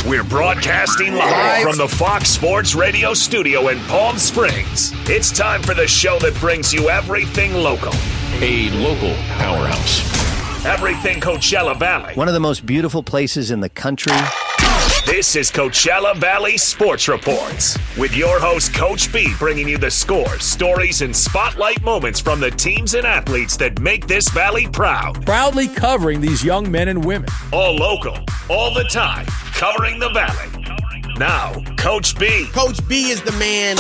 We're broadcasting live from the Fox Sports Radio studio in Palm Springs. It's time for the show that brings you everything local. A local powerhouse. Everything Coachella Valley. One of the most beautiful places in the country. This is Coachella Valley Sports Reports with your host, Coach B, bringing you the scores, stories, and spotlight moments from the teams and athletes that make this valley proud. Proudly covering these young men and women. All local, all the time, covering the valley. Now, Coach B. Coach B is the man.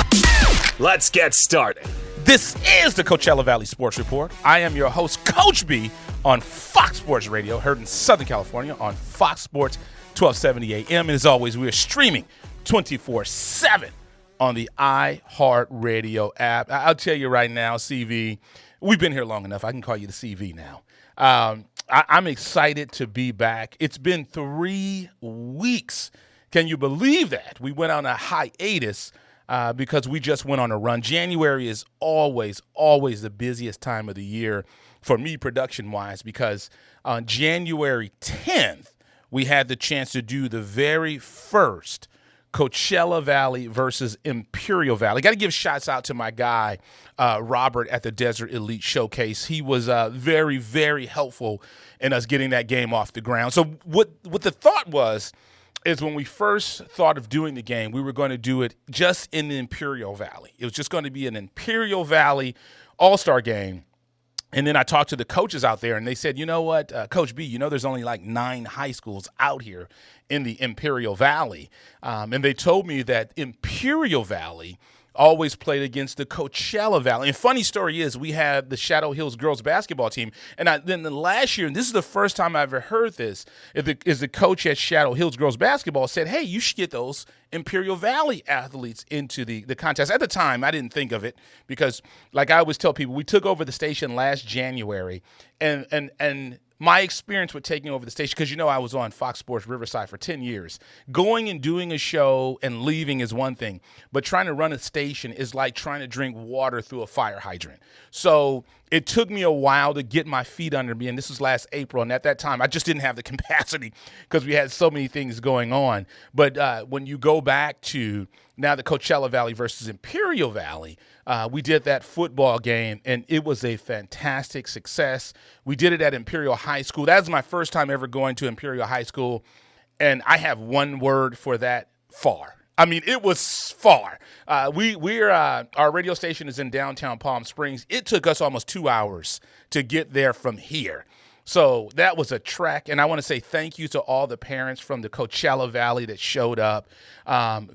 Let's get started. This is the Coachella Valley Sports Report. I am your host, Coach B, on Fox Sports Radio, heard in Southern California on Fox Sports 1270 AM. And as always, we are streaming 24/7 on the iHeartRadio app. I'll tell you right now, CV, we've been here long enough. I can call you the CV now. I'm excited to be back. It's been 3 weeks. Can you believe that? We went on a hiatus because we just went on a run. January is always the busiest time of the year for me production-wise, because on January 10th, we had the chance to do the very first Coachella Valley versus Imperial Valley. Got to give shouts out to my guy, Robert, at the Desert Elite Showcase. He was very, very helpful in us getting that game off the ground. So what the thought was is when we first thought of doing the game, we were going to do it just in the Imperial Valley. It was just going to be an Imperial Valley All-Star game. And then I talked to the coaches out there, and they said, you know what, Coach B, there's only like 9 high schools out here in the Imperial Valley. And they told me that Imperial Valley always played against the Coachella Valley. And funny story is we had the Shadow Hills girls basketball team. And then the last year, and this is the first time I ever heard this, is the coach at Shadow Hills girls basketball said, hey, you should get those Imperial Valley athletes into the contest. At the time, I didn't think of it because, like I always tell people, we took over the station last January, and my experience with taking over the station, because I was on Fox Sports Riverside for 10 years. Going and doing a show and leaving is one thing, but trying to run a station is like trying to drink water through a fire hydrant. So it took me a while to get my feet under me, and this was last April, and at that time, I just didn't have the capacity because we had so many things going on. But when you go back to now the Coachella Valley versus Imperial Valley, we did that football game, and it was a fantastic success. We did it at Imperial High School. That was my first time ever going to Imperial High School, and I have one word for that: far. I mean, it was far. Our radio station is in downtown Palm Springs. It took us almost 2 hours to get there from here. So that was a trek, and I want to say thank you to all the parents from the Coachella Valley that showed up.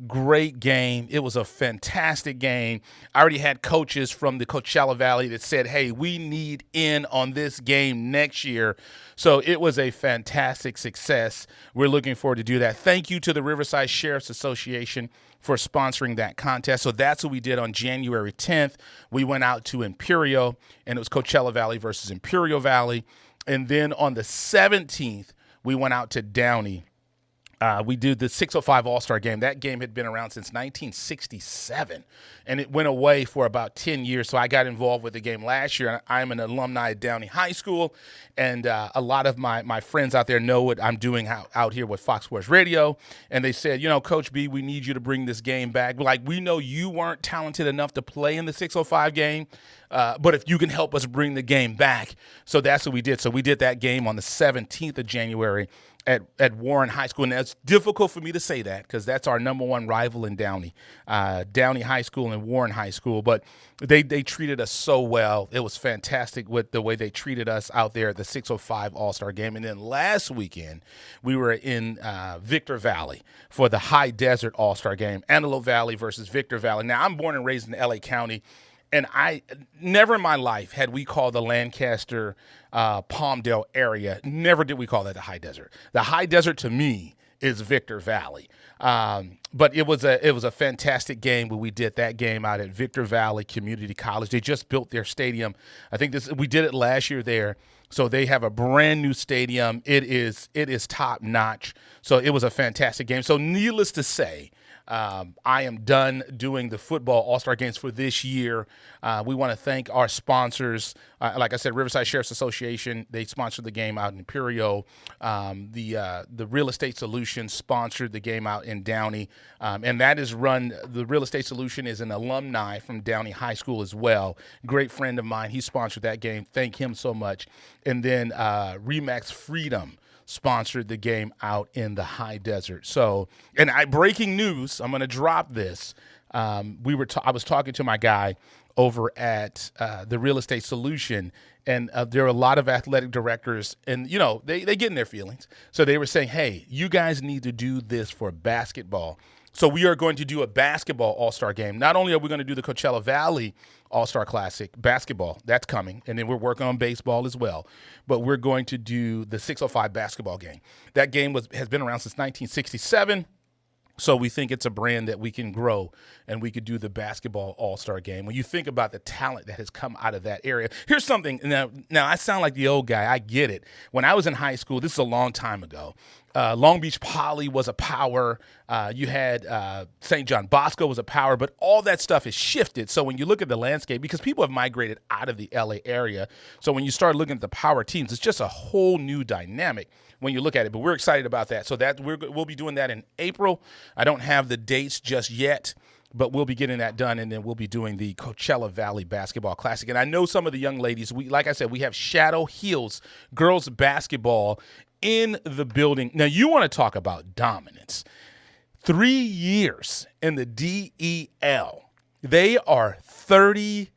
Great game. It was a fantastic game. I already had coaches from the Coachella Valley that said, hey, we need in on this game next year. So it was a fantastic success. We're looking forward to do that. Thank you to the Riverside Sheriff's Association for sponsoring that contest. So that's what we did on January 10th. We went out to Imperial, and it was Coachella Valley versus Imperial Valley. And then on the 17th, we went out to Downey. We did the 605 All-Star game. That game had been around since 1967, and it went away for about 10 years. So I got involved with the game last year. I'm an alumni at Downey High School, and a lot of my friends out there know what I'm doing out here with Fox Sports Radio. And they said, Coach B, we need you to bring this game back. Like, we know you weren't talented enough to play in the 605 game, but if you can help us bring the game back. So that's what we did. So we did that game on the 17th of January at Warren High School. And it's difficult for me to say that because that's our number one rival in Downey, Downey High School and Warren High School. But they treated us so well. It was fantastic with the way they treated us out there at the 605 All-Star game. And then last weekend, we were in Victor Valley for the High Desert All-Star game, Antelope Valley versus Victor Valley. Now, I'm born and raised in L.A. County. And I never in my life had we called the Lancaster, Palmdale area. Never did we call that the High Desert. The High Desert to me is Victor Valley. But it was a fantastic game when we did that game out at Victor Valley Community College. They just built their stadium. I think we did it last year there. So they have a brand new stadium. It is top notch. So it was a fantastic game. So needless to say, I am done doing the football All-Star games for this year. We want to thank our sponsors. Like I said, Riverside Sheriff's Association, they sponsored the game out in Imperial. The Real Estate Solution sponsored the game out in Downey. And that is run, the Real Estate Solution is an alumni from Downey High School as well. Great friend of mine. He sponsored that game. Thank him so much. And then Remax Freedom sponsored the game out in the high desert. So, and breaking news, I'm going to drop this. I was talking to my guy over at the Real Estate Solution, and there are a lot of athletic directors, and, they get in their feelings. So they were saying, hey, you guys need to do this for basketball. So we are going to do a basketball all-star game. Not only are we going to do the Coachella Valley All-Star Classic basketball, that's coming, and then we're working on baseball as well, but we're going to do the 605 basketball game. That game has been around since 1967. So we think it's a brand that we can grow, and we could do the basketball all-star game. When you think about the talent that has come out of that area, here's something. Now I sound like the old guy. I get it. When I was in high school, this is a long time ago, Long Beach Poly was a power. You had St. John Bosco was a power, but all that stuff has shifted. So when you look at the landscape, because people have migrated out of the LA area, so when you start looking at the power teams, it's just a whole new dynamic when you look at it. But we're excited about that. So that we'll be doing that in April. I don't have the dates just yet, but we'll be getting that done, and then we'll be doing the Coachella Valley Basketball Classic. And I know some of the young ladies, like I said, we have Shadow Hills girls basketball in the building. Now, you want to talk about dominance. 3 years in the DEL. They are 30-0.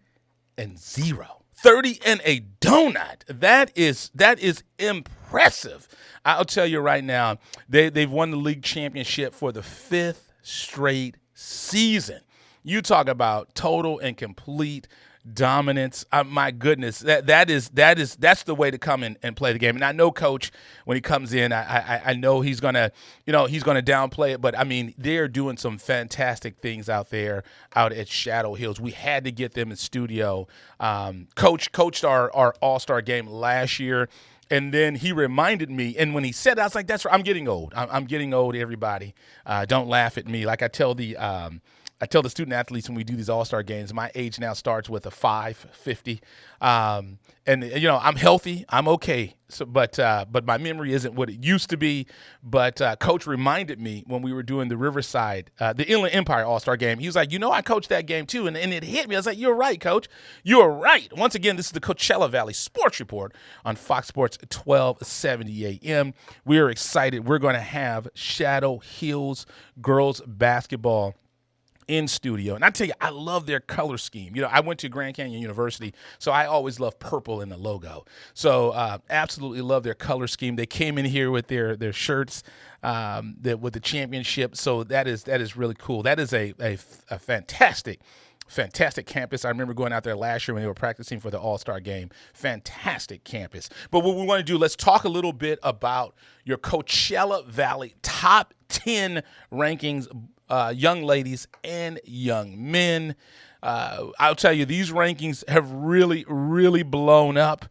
30 and a donut. That is impressive. I'll tell you right now, they've won the league championship for the 5th straight season. You talk about total and complete dominance. My goodness, that's the way to come in and play the game. And I know Coach, when he comes in, I know he's gonna downplay it, but I mean, they're doing some fantastic things out there out at Shadow Hills. We had to get them in studio. Coach coached our All-Star game last year. And then he reminded me, and when he said it, I was like, that's right, I'm getting old. I'm getting old, everybody. Don't laugh at me. Like I tell the student athletes when we do these all-star games, my age now starts with a 550. And I'm healthy. I'm okay. So, but my memory isn't what it used to be. But Coach reminded me when we were doing the Riverside, the Inland Empire All-Star game. He was like, I coached that game too. And it hit me. I was like, you're right, Coach. You're right. Once again, this is the Coachella Valley Sports Report on Fox Sports 1270 AM. We are excited. We're going to have Shadow Hills girls basketball in studio. And I tell you, I love their color scheme. I went to Grand Canyon University, so I always love purple in the logo. So absolutely love their color scheme. They came in here with their shirts with the championship. So that is really cool. That is a fantastic campus. I remember going out there last year when they were practicing for the All-Star game. Fantastic campus. But what we want to do, let's talk a little bit about your Coachella Valley top 10 rankings, young ladies and young men. I'll tell you, these rankings have really, really blown up.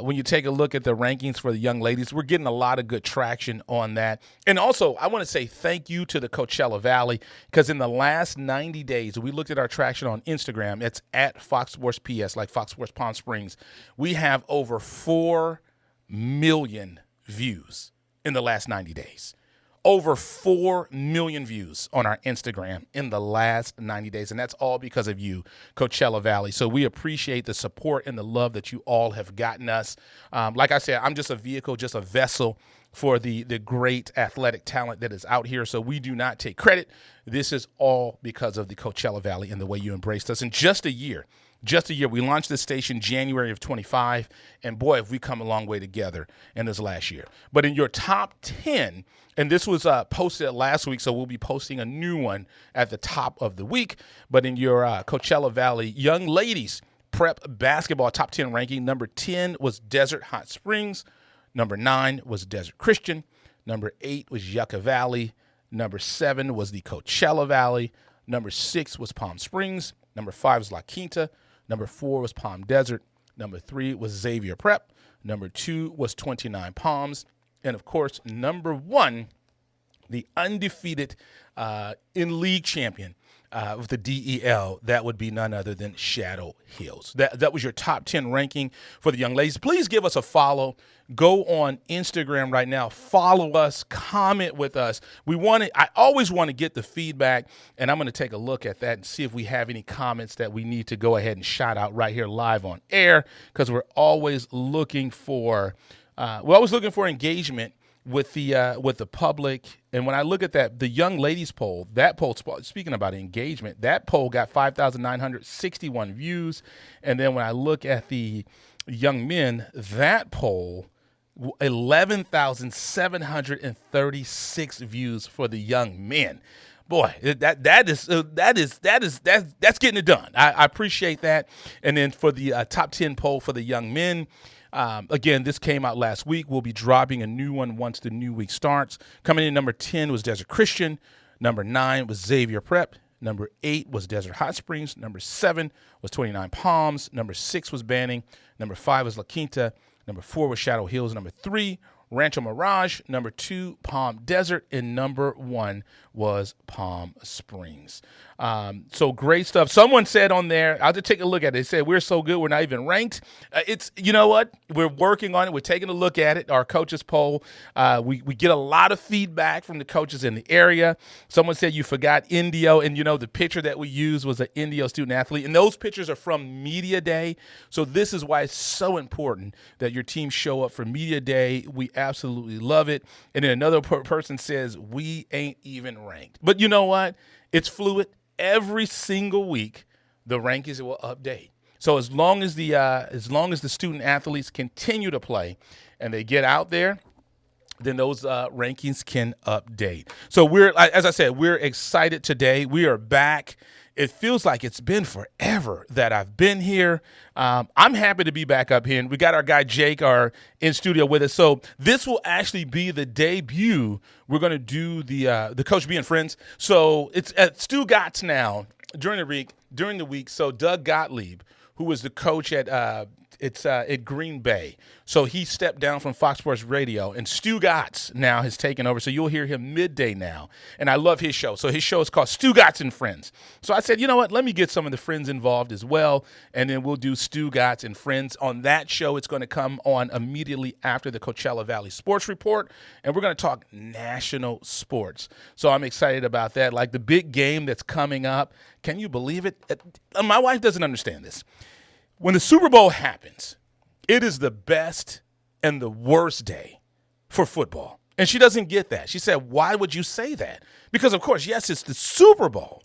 When you take a look at the rankings for the young ladies, we're getting a lot of good traction on that. And also, I want to say thank you to the Coachella Valley, because in the last 90 days, we looked at our traction on Instagram. It's at Fox Sports PS, like Fox Sports Palm Springs. We have over 4 million views in the last 90 days. Over 4 million views on our Instagram in the last 90 days. And that's all because of you, Coachella Valley. So we appreciate the support and the love that you all have gotten us. Like I said, I'm just a vehicle, just a vessel for the great athletic talent that is out here. So we do not take credit. This is all because of the Coachella Valley and the way you embraced us in just a year. We launched this station January of 25, and boy, have we come a long way together in this last year. But in your top 10, and this was posted last week, so we'll be posting a new one at the top of the week. But in your Coachella Valley young ladies prep basketball top 10 ranking, number 10 was Desert Hot Springs. Number 9 was Desert Christian. Number 8 was Yucca Valley. Number 7 was the Coachella Valley. Number 6 was Palm Springs. Number 5 was La Quinta. Number 4 was Palm Desert. Number 3 was Xavier Prep. Number 2 was 29 Palms. And, of course, number 1 the undefeated in-league champion with the DEL, that would be none other than Shadow Hills. That was your top 10 ranking for the young ladies. Please give us a follow. Go on Instagram right now. Follow us. Comment with us. I always want to get the feedback, and I'm going to take a look at that and see if we have any comments that we need to go ahead and shout out right here live on air, because we're always looking for engagement with the public. And when I look at that, the young ladies poll, speaking about engagement, that poll got 5,961 views. And then when I look at the young men, that poll, 11,736 views for the young men. Boy, that's getting it done. I appreciate that. And then for the top 10 poll for the young men, again, this came out last week. We'll be dropping a new one once the new week starts. Coming in number 10 was Desert Christian. Number 9 was Xavier Prep. Number 8 was Desert Hot Springs. Number 7 was 29 Palms. Number 6 was Banning. Number 5 was La Quinta. Number 4 was Shadow Hills. Number 3, Rancho Mirage. Number 2, Palm Desert. And number 1 was Palm Springs. So great stuff. Someone said on there, I'll just take a look at it. They said, we're so good, we're not even ranked. You know what? We're working on it. We're taking a look at it. Our coaches poll, we get a lot of feedback from the coaches in the area. Someone said you forgot Indio, and the picture that we used was an Indio student athlete. And those pictures are from Media Day. So this is why it's so important that your team show up for Media Day. We absolutely love it. And then another person says, we ain't even ranked. But you know what? It's fluid. Every single week, the rankings will update. So as long as the student athletes continue to play and they get out there, then those rankings can update. So as I said, we're excited today. We are back. It feels like it's been forever that I've been here. I'm happy to be back up here. And we got our guy Jake in studio with us. So this will actually be the debut. We're going to do the Coach B and Friends. So it's at Stu Gott's now during the week. So Doug Gottlieb, who was the coach at Green Bay. So he stepped down from Fox Sports Radio, and Stu Gotts now has taken over. So you'll hear him midday now. And I love his show. So his show is called Stu Gotts and Friends. So I said, you know what? Let me get some of the friends involved as well, and then we'll do Stu Gotts and Friends. On that show, it's going to come on immediately after the Coachella Valley Sports Report, and we're going to talk national sports. So I'm excited about that. Like the big game that's coming up. Can you believe it? My wife doesn't understand this. When the Super Bowl happens, it is the best and the worst day for football. And she doesn't get that. She said, why would you say that? Because, of course, yes, it's the Super Bowl.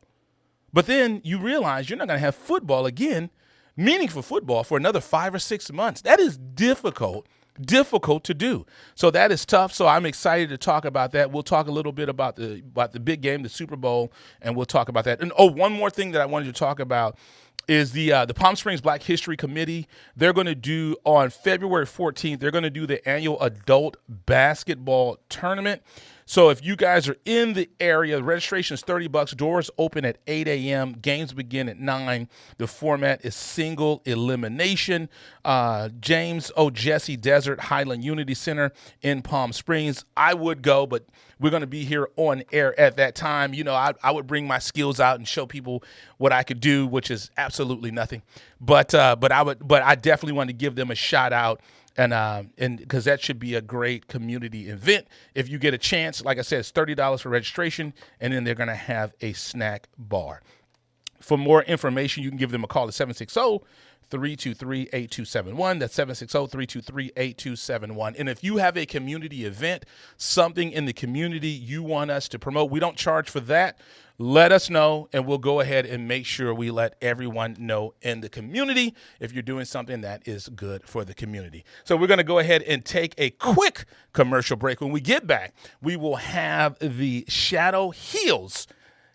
But then you realize you're not going to have football again, meaningful football, for another 5 or 6 months. That is difficult to do. So that is tough. So I'm excited to talk about that. We'll talk a little bit about the big game, the Super Bowl, and we'll talk about that. And, one more thing that I wanted to talk about is the Palm Springs Black History Committee. They're going to do on February 14th, they're going to do the annual adult basketball tournament. So if you guys are in the area, the registration is $30. Doors open at 8 a.m. Games begin at 9. The format is single elimination. James O. Jesse Desert Highland Unity Center in Palm Springs. I would go, but we're going to be here on air at that time. I would bring my skills out and show people what I could do, which is absolutely nothing. But I definitely want to give them a shout out. And because that should be a great community event. If you get a chance, like I said, it's $30 for registration, and then they're going to have a snack bar. For more information, you can give them a call at 760-323-8271. That's 760-323-8271. And if you have a community event, something in the community you want us to promote, we don't charge for that. Let us know, and we'll go ahead and make sure we let everyone know in the community if you're doing something that is good for the community. So we're going to go ahead and take a quick commercial break. When we get back, we will have the Shadow Hills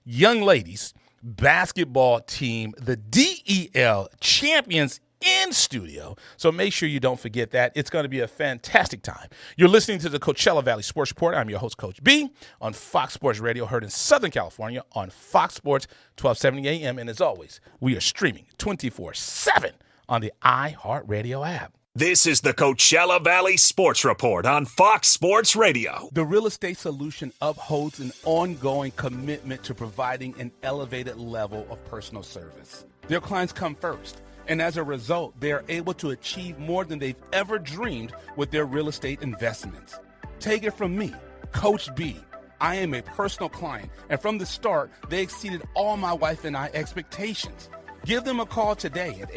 young ladies basketball team, the DEL champions, in studio. So make sure you don't forget that. It's going to be a fantastic time. You're listening to the Coachella Valley Sports Report. I'm your host, Coach B, on Fox Sports Radio, heard in Southern California on Fox Sports 1270 AM. And as always, we are streaming 24/7 on the iHeartRadio app. This is the Coachella Valley Sports Report on Fox Sports Radio. The Real Estate Solution upholds an ongoing commitment to providing an elevated level of personal service. Their clients come first, and as a result, they are able to achieve more than they've ever dreamed with their real estate investments. Take it from me, Coach B. I am a personal client, and from the start, they exceeded all my wife and I expectations. Give them a call today at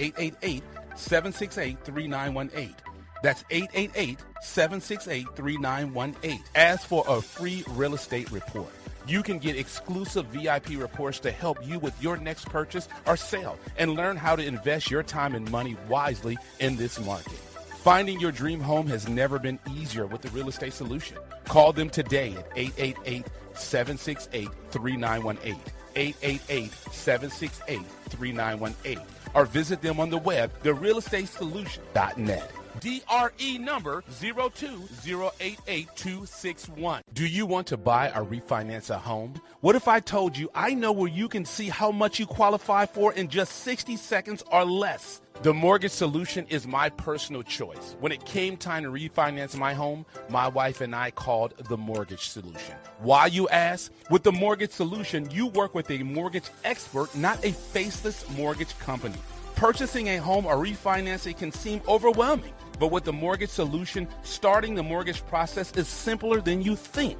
888-768-3918. That's 888-768-3918. Ask for a free real estate report. You can get exclusive VIP reports to help you with your next purchase or sale and learn how to invest your time and money wisely in this market. Finding your dream home has never been easier with the Real Estate Solution. Call them today at 888-768-3918. 888-768-3918. Or visit them on the web, therealestatesolution.net. DRE number 020888261. Do you want to buy or refinance a home? What if I told you I know where you can see how much you qualify for in just 60 seconds or less? The Mortgage Solution is my personal choice. When it came time to refinance my home, my wife and I called the Mortgage Solution. Why, you ask? With the Mortgage Solution, you work with a mortgage expert, not a faceless mortgage company. Purchasing a home or refinancing can seem overwhelming, but with the Mortgage Solution, starting the mortgage process is simpler than you think.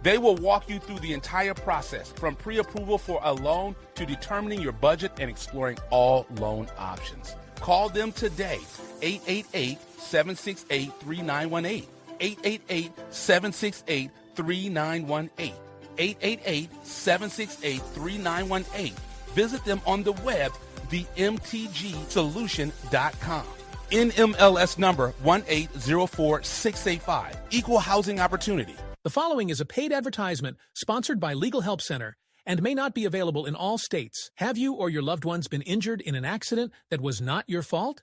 They will walk you through the entire process, from pre-approval for a loan to determining your budget and exploring all loan options. Call them today, 888-768-3918, 888-768-3918, 888-768-3918. Visit them on the web, themtgsolution.com. NMLS number 1804685. Equal housing opportunity. The following is a paid advertisement sponsored by Legal Help Center and may not be available in all states. Have you or your loved ones been injured in an accident that was not your fault?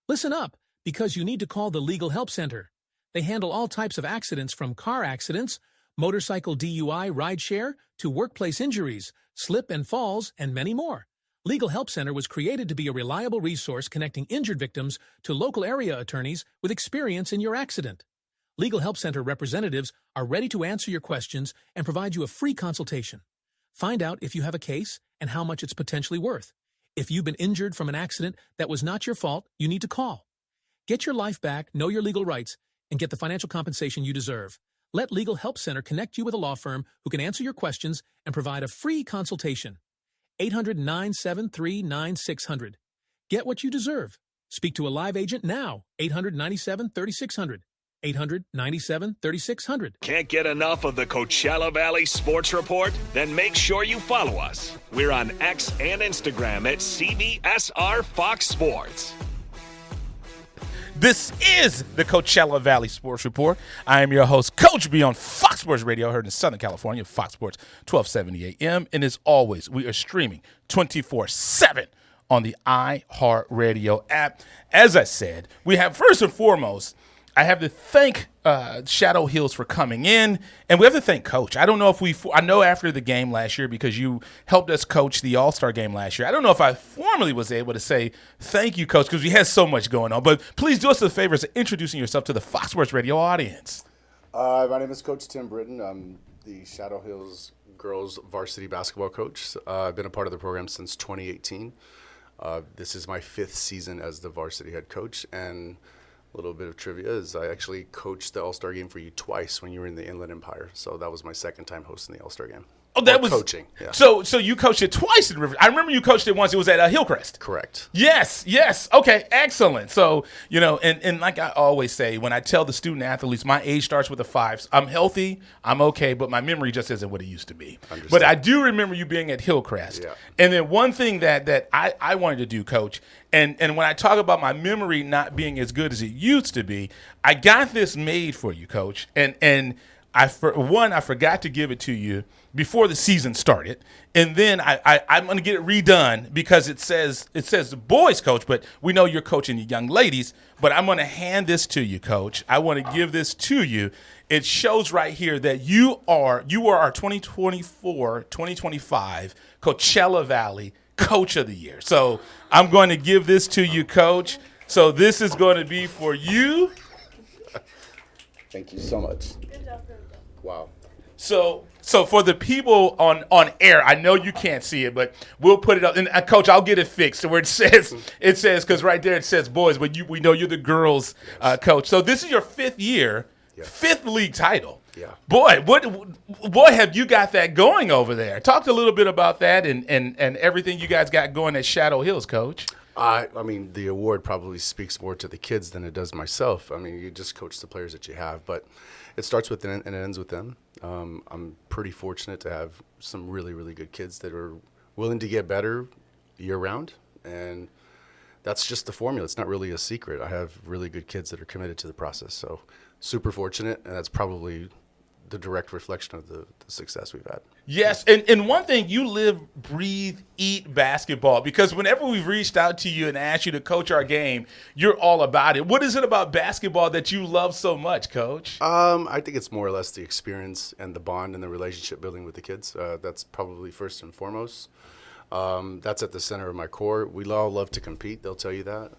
Listen up, because you need to call the Legal Help Center. They handle all types of accidents, from car accidents, motorcycle DUI, rideshare, to workplace injuries, slip and falls, and many more. Legal Help Center was created to be a reliable resource connecting injured victims to local area attorneys with experience in your accident. Legal Help Center representatives are ready to answer your questions and provide you a free consultation. Find out if you have a case and how much it's potentially worth. If you've been injured from an accident that was not your fault, you need to call. Get your life back, know your legal rights, and get the financial compensation you deserve. Let Legal Help Center connect you with a law firm who can answer your questions and provide a free consultation. 800-973-9600. Get what you deserve. Speak to a live agent now. 800-97-3600. 800-97-3600. Can't get enough of the Coachella Valley Sports Report? Then make sure you follow us. We're on X and Instagram at CVSR Fox Sports. This is the Coachella Valley Sports Report. I am your host, Coach B, on Fox Sports Radio, heard in Southern California, Fox Sports 1270 AM. And as always, we are streaming 24/7 on the iHeartRadio app. As I said, we have, first and foremost, I have to thank Shadow Hills for coming in, and we have to thank Coach. I don't know if I know after the game last year, because you helped us coach the All-Star game last year, I don't know if I formally was able to say thank you, Coach, because we had so much going on. But please do us the favor of introducing yourself to the Fox Sports Radio audience. My name is Coach Tim Britton. I'm the Shadow Hills girls varsity basketball coach. I've been a part of the program since 2018. This is my 5th season as the varsity head coach, and a little bit of trivia is I actually coached the All-Star game for you twice when you were in the Inland Empire. So that was my 2nd time hosting the All-Star game. Oh, that was coaching. Yeah. So you coached it twice in River. I remember you coached it once. It was at Hillcrest. Correct. Yes. Okay, excellent. So, and like I always say, when I tell the student athletes, my age starts with a 5. I'm healthy, I'm okay, but my memory just isn't what it used to be. Understand. But I do remember you being at Hillcrest. Yeah. And then one thing that I wanted to do, Coach, and when I talk about my memory not being as good as it used to be, I got this made for you, Coach. And I forgot to give it to you before the season started, and then I'm going to get it redone because it says the boys coach, but we know you're coaching the young ladies. But I'm going to hand this to you, Coach. I want to give this to you. It shows right here that you are our 2024-2025 Coachella Valley Coach of the Year. So I'm going to give this to you, Coach. So this is going to be for you. Thank you so much. Wow. So for the people on air, I know you can't see it, but we'll put it up. And Coach, I'll get it fixed. So where it says because right there it says boys, but we know you're the girls coach. So this is your 5th year, 5th league title. Yeah. Boy, have you got that going over there? Talk a little bit about that and everything you guys got going at Shadow Hills, Coach. I mean, the award probably speaks more to the kids than it does myself. I mean, you just coach the players that you have, but it starts with them and it ends with them. I'm pretty fortunate to have some really, really good kids that are willing to get better year-round, and that's just the formula. It's not really a secret. I have really good kids that are committed to the process, so super fortunate, and that's probably the direct reflection of the success we've had. Yes, and one thing, you live, breathe, eat basketball, because whenever we've reached out to you and asked you to coach our game, you're all about it. What is it about basketball that you love so much, Coach? I think it's more or less the experience and the bond and the relationship building with the kids. That's probably first and foremost. That's at the center of my core. We all love to compete, they'll tell you that.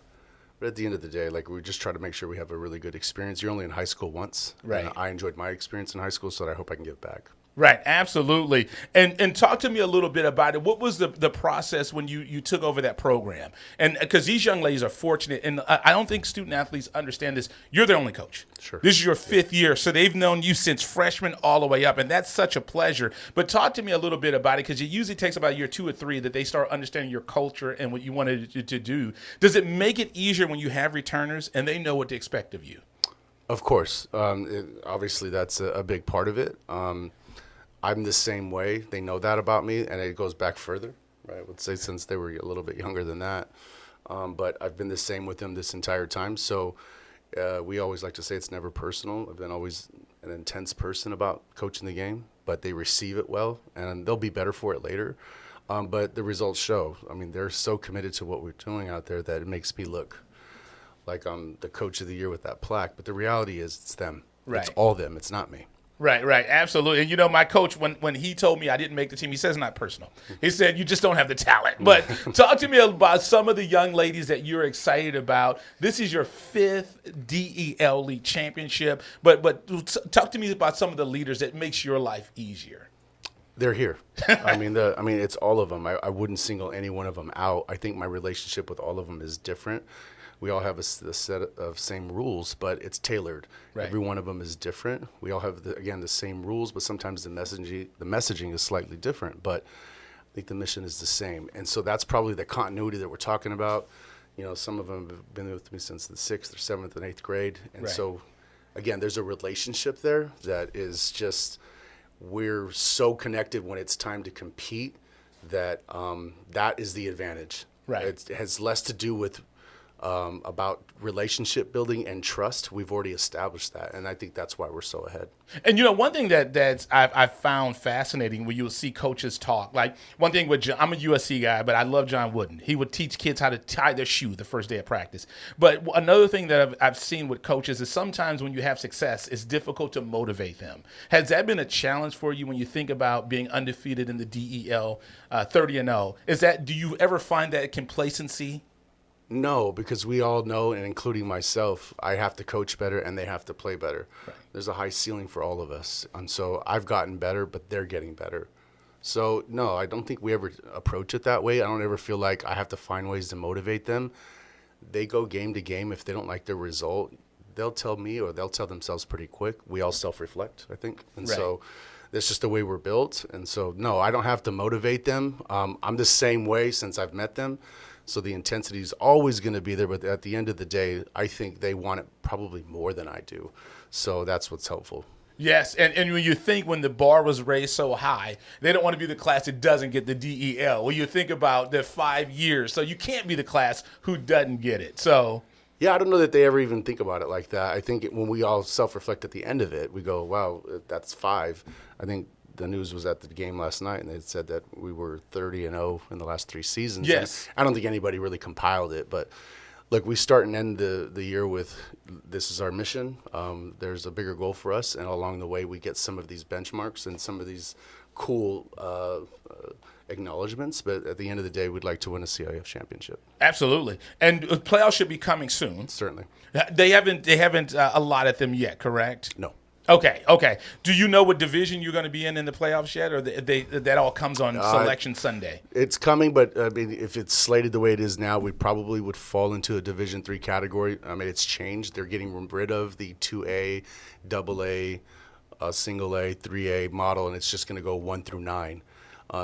But at the end of the day, like, we just try to make sure we have a really good experience. You're only in high school once. Right. And I enjoyed my experience in high school, so I hope I can give back. Right, absolutely. And talk to me a little bit about it. What was the process when you took over that program? And because these young ladies are fortunate, and I don't think student athletes understand this. You're their only coach. Sure. This is your 5th year, so they've known you since freshman all the way up, and that's such a pleasure. But talk to me a little bit about it, because it usually takes about year 2 or 3 that they start understanding your culture and what you wanted to do. Does it make it easier when you have returners and they know what to expect of you? Of course. Obviously, that's a big part of it. I'm the same way. They know that about me, and it goes back further, right? I would say since they were a little bit younger than that. But I've been the same with them this entire time. So we always like to say it's never personal. I've been always an intense person about coaching the game, but they receive it well, and they'll be better for it later. But the results show. I mean, they're so committed to what we're doing out there that it makes me look like I'm the coach of the year with that plaque. But the reality is it's them. Right. It's all them. It's not me. Right, absolutely. And, my coach, when he told me I didn't make the team, he says it's not personal. He said, you just don't have the talent. But talk to me about some of the young ladies that you're excited about. This is your 5th DEL League championship. But talk to me about some of the leaders that makes your life easier. They're here. I mean, it's all of them. I wouldn't single any one of them out. I think my relationship with all of them is different. We all have a set of same rules, but it's tailored. Right. Every one of them is different. We all have, the same rules, but sometimes the messaging is slightly different. But I think the mission is the same. And so that's probably the continuity that we're talking about. Some of them have been with me since the 6th or 7th and 8th grade. And so, again, there's a relationship there that is just, we're so connected when it's time to compete that that is the advantage. Right. It has less to do with about relationship building and trust. We've already established that, and I think that's why we're so ahead. And one thing that I've found fascinating when you'll see coaches talk, like one thing with John, I'm a USC guy, but I love John Wooden. He would teach kids how to tie their shoe the first day of practice. But another thing that I've seen with coaches is sometimes when you have success, it's difficult to motivate them. Has that been a challenge for you when you think about being undefeated in the DEL, 30-0? Do you ever find that complacency? No, because we all know, and including myself, I have to coach better and they have to play better. Right. There's a high ceiling for all of us. And so I've gotten better, but they're getting better. So, no, I don't think we ever approach it that way. I don't ever feel like I have to find ways to motivate them. They go game to game. If they don't like their result, they'll tell me or they'll tell themselves pretty quick. We all self-reflect, I think. And so that's just the way we're built. And so, no, I don't have to motivate them. I'm the same way since I've met them. So the intensity is always going to be there, but at the end of the day, I think they want it probably more than I do. So that's what's helpful. Yes, and when you think when the bar was raised so high, they don't want to be the class that doesn't get the DEL. Well, you think about the 5 years, so you can't be the class who doesn't get it. So yeah, I don't know that they ever even think about it like that. I think when we all self-reflect at the end of it, we go, wow, that's 5. I think the news was at the game last night, and they said that we were 30-0 in the last 3 seasons. Yes. And I don't think anybody really compiled it, but Look, we start and end the year with this is our mission. There's a bigger goal for us, and along the way we get some of these benchmarks and some of these cool acknowledgments. But at the end of the day, we'd like to win a CIF championship. Absolutely. And playoffs should be coming soon. Certainly. They haven't allotted them yet, correct? No. Okay. Do you know what division you're going to be in the playoffs yet, or that all comes on Selection Sunday? It's coming, but I mean, if it's slated the way it is now, we probably would fall into a Division III category. I mean, it's changed. They're getting rid of the 2A, AA, single A, 3A model, and it's just going to go 1 through 9.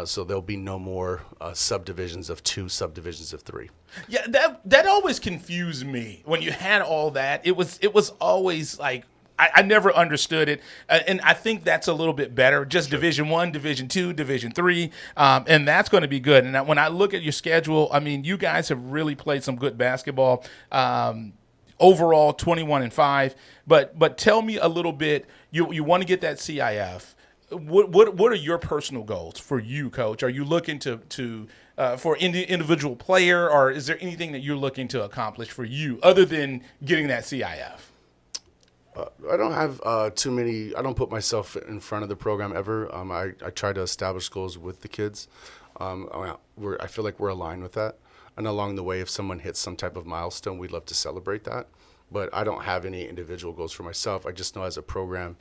So there'll be no more subdivisions of 2, subdivisions of 3. Yeah, that always confused me when you had all that. It was always like, I never understood it, and I think that's a little bit better. Just sure. Division I, Division II, Division III, and that's going to be good. And when I look at your schedule, I mean, you guys have really played some good basketball. Overall, 21-5. But tell me a little bit. You want to get that CIF. What are your personal goals for you, Coach? Are you looking to for individual player, or is there anything that you're looking to accomplish for you other than getting that CIF? I don't have too many. I don't put myself in front of the program ever. I try to establish goals with the kids. I feel like we're aligned with that. And along the way, if someone hits some type of milestone, we'd love to celebrate that. But I don't have any individual goals for myself. I just know as a program,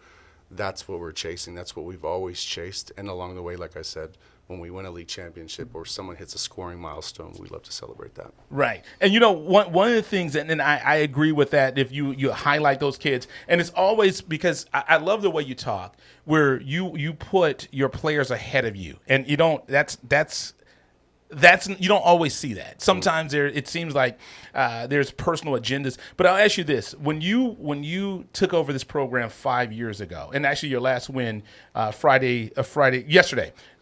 that's what we're chasing. That's what we've always chased. And along the way, like I said, when we win a league championship or someone hits a scoring milestone, we love to celebrate that. Right. And, you know, one of the things, and I agree with that, if you highlight those kids, and it's always because I love the way you talk, where you put your players ahead of you. And you don't, you don't always see that. Sometimes it seems like there's personal agendas. But I'll ask you this: when you took over this program 5 years ago, and actually your last win yesterday,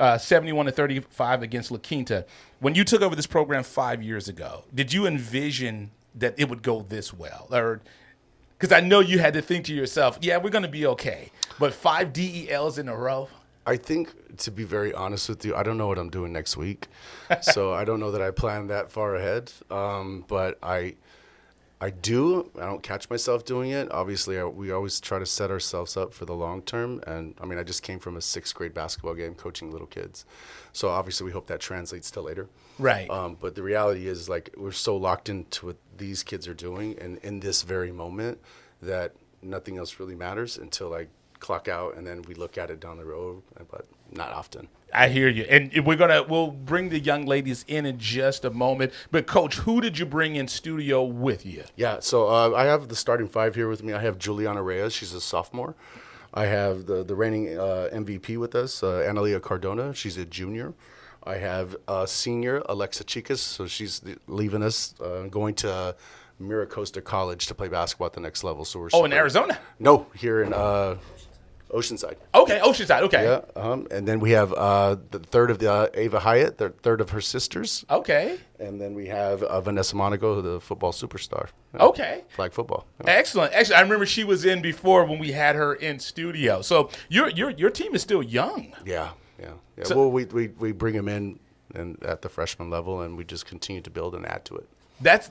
71-35 against La Quinta. When you took over this program 5 years ago, did you envision that it would go this well? Or because I know you had to think to yourself, yeah, we're going to be okay. But 5 DELs in a row. I think, to be very honest with you, I don't know what I'm doing next week. So I don't know that I plan that far ahead. But I don't catch myself doing it. Obviously, we always try to set ourselves up for the long term. And, I mean, I just came from a 6th grade basketball game coaching little kids. So, obviously, we hope that translates to later. Right. But the reality is, like, we're so locked into what these kids are doing and in this very moment that nothing else really matters until, like, clock out, and then we look at it down the road, but not often. I hear you, and we'll bring the young ladies in just a moment. But Coach, who did you bring in studio with you? Yeah, so I have the starting 5 here with me. I have Juliana Reyes; she's a sophomore. I have the reigning MVP with us, Analia Cardona. She's a junior. I have senior Alexa Chicas, so she's leaving us, going to Miracosta College to play basketball at the next level. So we're in Arizona? No, here in Oceanside. Okay, Oceanside. Okay. Yeah. And then we have the third of the Ava Hyatt, the third of her sisters. Okay. And then we have Vanessa Monaco, the football superstar. Okay. Flag football. Yeah. Excellent. Actually, I remember she was in before when we had her in studio. So your team is still young. Yeah. So, well, we bring them in and at the freshman level, and we just continue to build and add to it. That's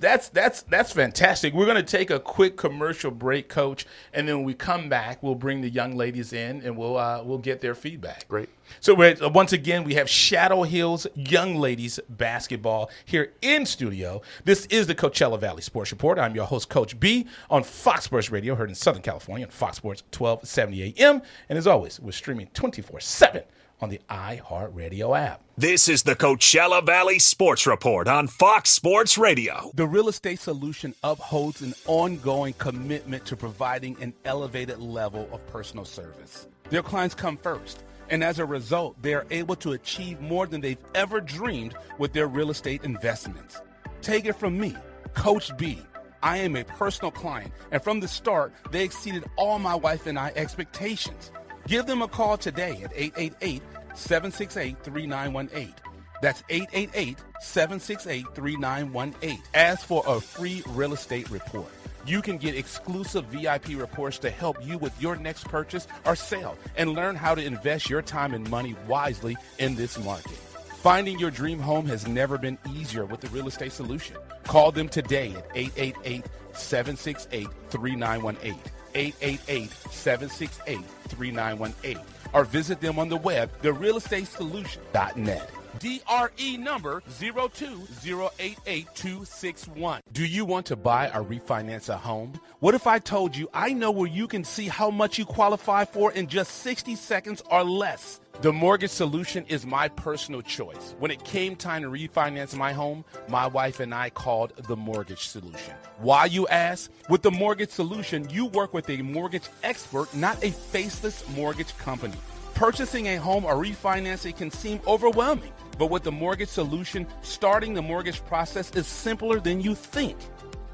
fantastic. We're going to take a quick commercial break, Coach, and then when we come back, we'll bring the young ladies in and we'll get their feedback. Great. So once again, we have Shadow Hills Young Ladies Basketball here in studio. This is the Coachella Valley Sports Report. I'm your host, Coach B, on Fox Sports Radio, heard in Southern California on Fox Sports 1270 AM. And as always, we're streaming 24/7 on the iHeartRadio app. This is the Coachella Valley Sports Report on Fox Sports Radio. The Real Estate Solution upholds an ongoing commitment to providing an elevated level of personal service. Their clients come first, and as a result, they are able to achieve more than they've ever dreamed with their real estate investments. Take it from me, Coach B. I am a personal client, and from the start, they exceeded all my wife and I expectations. Give them a call today at 888-768-3918. That's 888-768-3918. Ask for a free real estate report. You can get exclusive VIP reports to help you with your next purchase or sale and learn how to invest your time and money wisely in this market. Finding your dream home has never been easier with the Real Estate Solution. Call them today at 888-768-3918, 888-768-3918, or visit them on the web, therealestatesolution.net. DRE number 020888261. Do you want to buy or refinance a home? What if I told you I know where you can see how much you qualify for in just 60 seconds or less? The Mortgage Solution is my personal choice. When it came time to refinance my home, my wife and I called the Mortgage Solution. Why, you ask? With the Mortgage Solution, you work with a mortgage expert, not a faceless mortgage company. Purchasing a home or refinancing can seem overwhelming, but with the Mortgage Solution, starting the mortgage process is simpler than you think.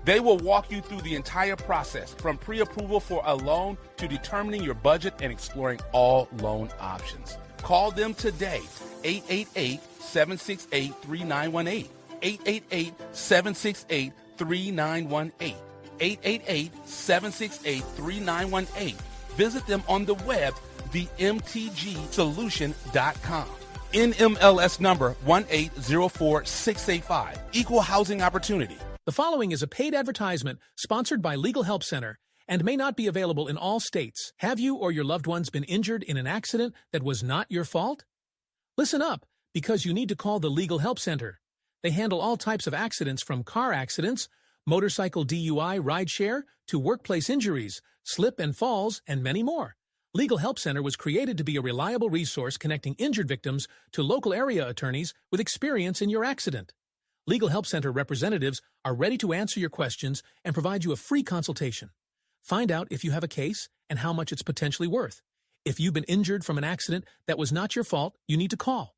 They will walk you through the entire process, from pre-approval for a loan to determining your budget and exploring all loan options. Call them today, 888-768-3918, 888-768-3918, 888-768-3918. Visit them on the web, themtgsolution.com. NMLS number 1804685. Equal housing opportunity. The following is a paid advertisement sponsored by Legal Help Center and may not be available in all states. Have you or your loved ones been injured in an accident that was not your fault? Listen up, because you need to call the Legal Help Center. They handle all types of accidents, from car accidents, motorcycle DUI, rideshare, to workplace injuries, slip and falls, and many more. Legal Help Center was created to be a reliable resource connecting injured victims to local area attorneys with experience in your accident. Legal Help Center representatives are ready to answer your questions and provide you a free consultation. Find out if you have a case and how much it's potentially worth. If you've been injured from an accident that was not your fault, you need to call.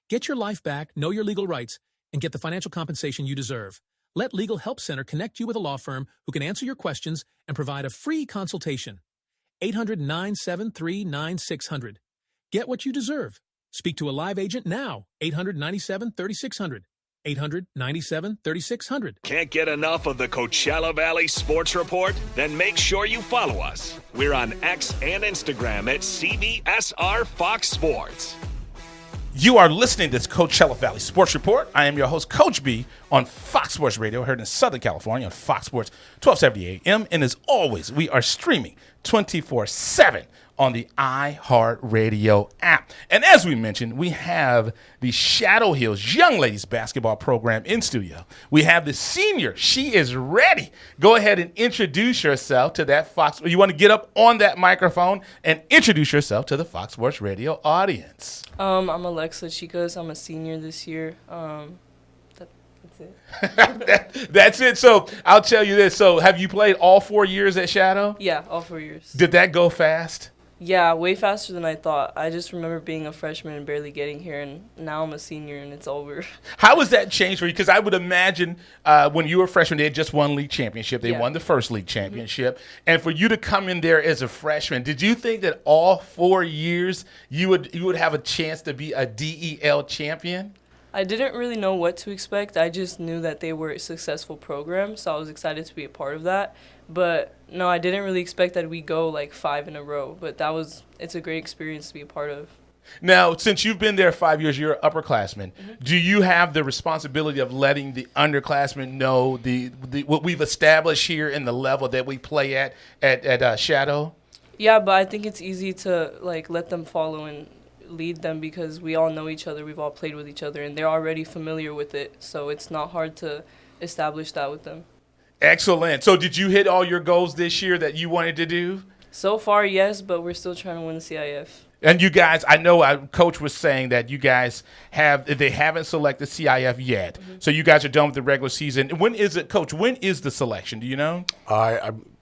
Get your life back, know your legal rights, and get the financial compensation you deserve. Let Legal Help Center connect you with a law firm who can answer your questions and provide a free consultation. 800-973-9600. Get what you deserve. Speak to a live agent now. 800-97-3600. 800-97-3600. Can't get enough of the Coachella Valley Sports Report? Then make sure you follow us. We're on X and Instagram at CVSR Fox Sports. You are listening to this Coachella Valley Sports Report. I am your host, Coach B, on Fox Sports Radio, heard in Southern California on Fox Sports 1270 AM. And as always, we are streaming 24/7 on the iHeartRadio app. And as we mentioned, we have the Shadow Hills Young Ladies Basketball Program in studio. We have the senior. She is ready. Go ahead and introduce yourself to that Fox. You want to get up on that microphone and introduce yourself to the Fox Sports Radio audience. I'm Alexa Chicas. I'm a senior this year. That's it. That's it. So I'll tell you this. So have you played all 4 years at Shadow? Yeah, all 4 years. Did that go fast? Yeah, way faster than I thought. I just remember being a freshman and barely getting here, and now I'm a senior, and it's over. How has that changed for you? Because I would imagine when you were a freshman, they had just won league championship. They won the first league championship. Mm-hmm. And for you to come in there as a freshman, did you think that all 4 years you would have a chance to be a DEL champion? I didn't really know what to expect. I just knew that they were a successful program, so I was excited to be a part of that. But no, I didn't really expect that we'd go like 5 in a row. But it's a great experience to be a part of. Now, since you've been there 5 years, you're an upperclassman. Mm-hmm. Do you have the responsibility of letting the underclassmen know the what we've established here in the level that we play at Shadow? Yeah, but I think it's easy to let them follow and lead them because we all know each other. We've all played with each other, and they're already familiar with it. So it's not hard to establish that with them. Excellent. So did you hit all your goals this year that you wanted to do? So far, yes, but we're still trying to win the CIF. And you guys, I know Coach was saying that you guys haven't selected CIF yet. Mm-hmm. So you guys are done with the regular season. When is it, Coach? When is the selection? Do you know?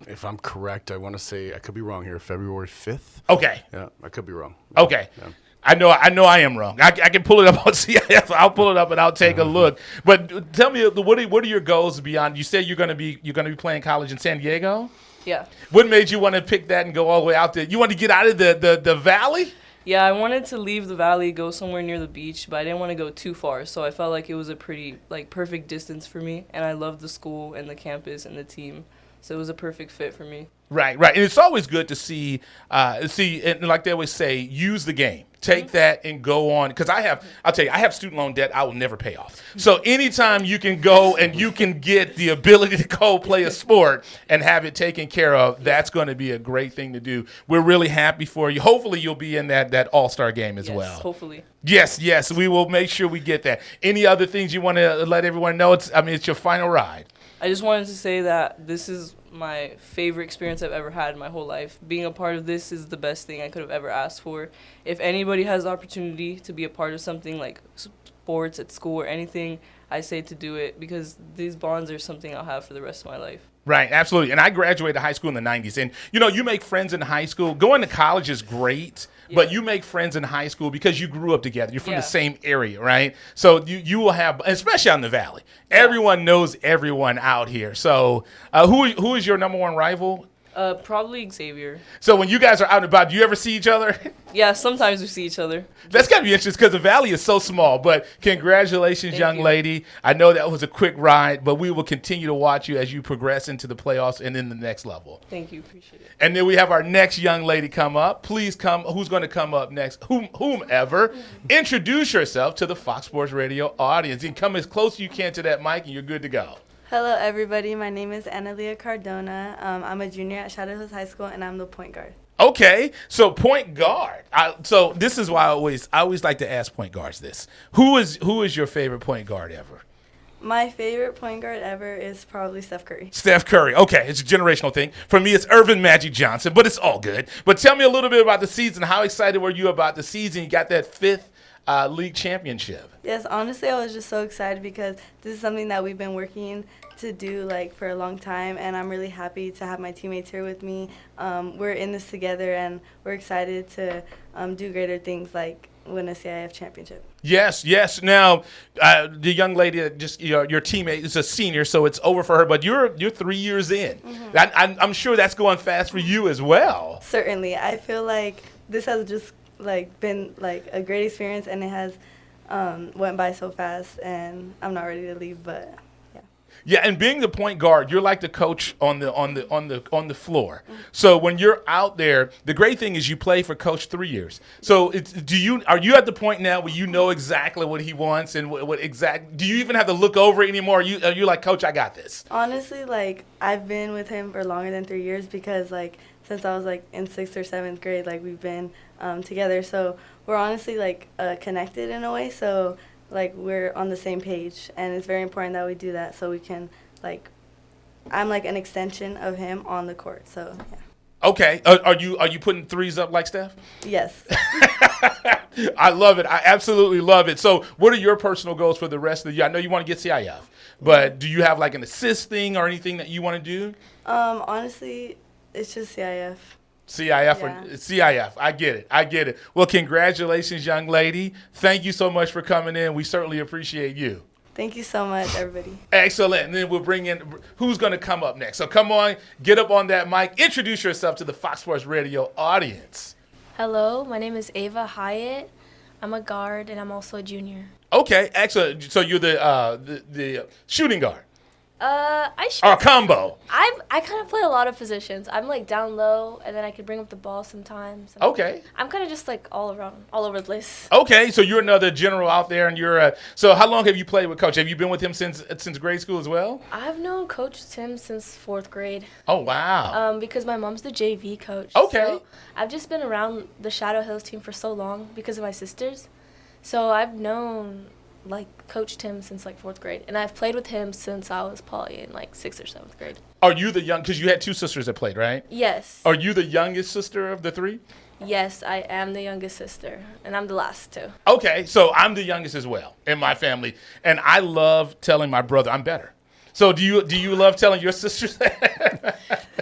If I'm correct, I want to say, I could be wrong here, February 5th. Okay. Yeah, I could be wrong. Okay. Yeah. I know I am wrong. I can pull it up on CIF. I'll pull it up and I'll take a look. But tell me, what are your goals beyond? You said you're going to be playing college in San Diego? Yeah. What made you want to pick that and go all the way out there? You want to get out of the valley? Yeah, I wanted to leave the valley, go somewhere near the beach, but I didn't want to go too far. So I felt like it was a pretty perfect distance for me, and I loved the school and the campus and the team. So it was a perfect fit for me. Right. And it's always good to see, and like they always say, use the game. Take that and go on. Because I'll tell you, I have student loan debt I will never pay off. So anytime you can go and you can get the ability to go play a sport and have it taken care of, that's going to be a great thing to do. We're really happy for you. Hopefully you'll be in that all-star game as well. Hopefully. Yes, we will make sure we get that. Any other things you want to let everyone know? It's your final ride. I just wanted to say that this is my favorite experience I've ever had in my whole life. Being a part of this is the best thing I could have ever asked for. If anybody has the opportunity to be a part of something like sports at school or anything, I say to do it because these bonds are something I'll have for the rest of my life. Right, absolutely. And I graduated high school in the 90s. And, you make friends in high school. Going to college is great, but you make friends in high school because you grew up together. You're from the same area, right? So you will have, especially out in the Valley, everyone knows everyone out here. So who is your number one rival? Probably Xavier. So when you guys are out and about, do you ever see each other? Yeah, sometimes we see each other. That's got to be interesting because the Valley is so small. But congratulations, young lady. I know that was a quick ride, but we will continue to watch you as you progress into the playoffs and in the next level. Thank you. Appreciate it. And then we have our next young lady come up. Please come. Who's going to come up next? Whomever. Introduce yourself to the Fox Sports Radio audience. And come as close as you can to that mic, and you're good to go. Hello, everybody. My name is Analia Cardona. I'm a junior at Shadow Hills High School, and I'm the point guard. Okay, so point guard. So this is why I always like to ask point guards this. Who is your favorite point guard ever? My favorite point guard ever is probably Steph Curry. Steph Curry. Okay, it's a generational thing. For me, it's Irvin Magic Johnson, but it's all good. But tell me a little bit about the season. How excited were you about the season? You got that fifth league championship. Yes, honestly, I was just so excited because this is something that we've been working to do for a long time, and I'm really happy to have my teammates here with me. We're in this together, and we're excited to do greater things like win a CIF championship. Yes. Now, the young lady that just your teammate is a senior, so it's over for her. But you're 3 years in. Mm-hmm. I'm sure that's going fast for you as well. Certainly, I feel like this has just been a great experience, and it has went by so fast, and I'm not ready to leave, but yeah. Yeah, and being the point guard, you're like the coach on the floor. Mm-hmm. So when you're out there, the great thing is you play for Coach 3 years. So are you at the point now where you know exactly what he wants and do you even have to look over it anymore? Are you like, Coach, I got this? Honestly, I've been with him for longer than 3 years because since I was in 6th or 7th grade, we've been together. So we're honestly connected in a way. So we're on the same page, and it's very important that we do that so we can I'm an extension of him on the court. So yeah. Okay. Are you putting threes up like Steph? Yes. I love it. I absolutely love it. So what are your personal goals for the rest of the year? I know you want to get CIF, but do you have an assist thing or anything that you want to do? Honestly, it's just CIF. CIF. I get it. Well, congratulations, young lady. Thank you so much for coming in. We certainly appreciate you. Thank you so much, everybody. Excellent. And then we'll bring in who's going to come up next. So come on, get up on that mic. Introduce yourself to the Fox Sports Radio audience. Hello, my name is Ava Hyatt. I'm a guard, and I'm also a junior. Okay, excellent. So you're the shooting guard. Or combo. I kind of play a lot of positions. I'm down low, and then I could bring up the ball sometimes. Okay. I'm kind of just all around, all over the place. Okay, so you're another general out there, and you're. So how long have you played with Coach? Have you been with him since grade school as well? I've known Coach Tim since 4th grade. Oh wow. Because my mom's the JV coach. Okay. So I've just been around the Shadow Hills team for so long because of my sisters. So I've known Coach Tim since 4th grade, and I've played with him since I was probably in 6th or 7th grade. Are you the young? Because you had 2 sisters that played, right? Yes. Are you the youngest sister of the 3? Yes, I am the youngest sister, and I'm the last too. Okay, so I'm the youngest as well in my family, and I love telling my brother I'm better. So do you love telling your sisters that?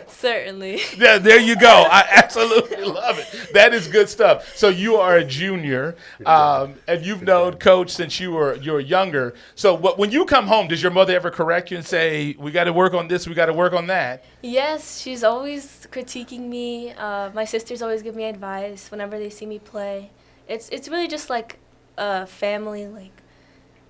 Certainly. Yeah, there you go. I absolutely love it. That is good stuff. So you are a junior, and you've known Coach since you were younger. So when you come home, does your mother ever correct you and say, we got to work on this, we got to work on that? Yes, she's always critiquing me. My sisters always give me advice whenever they see me play. It's really just a family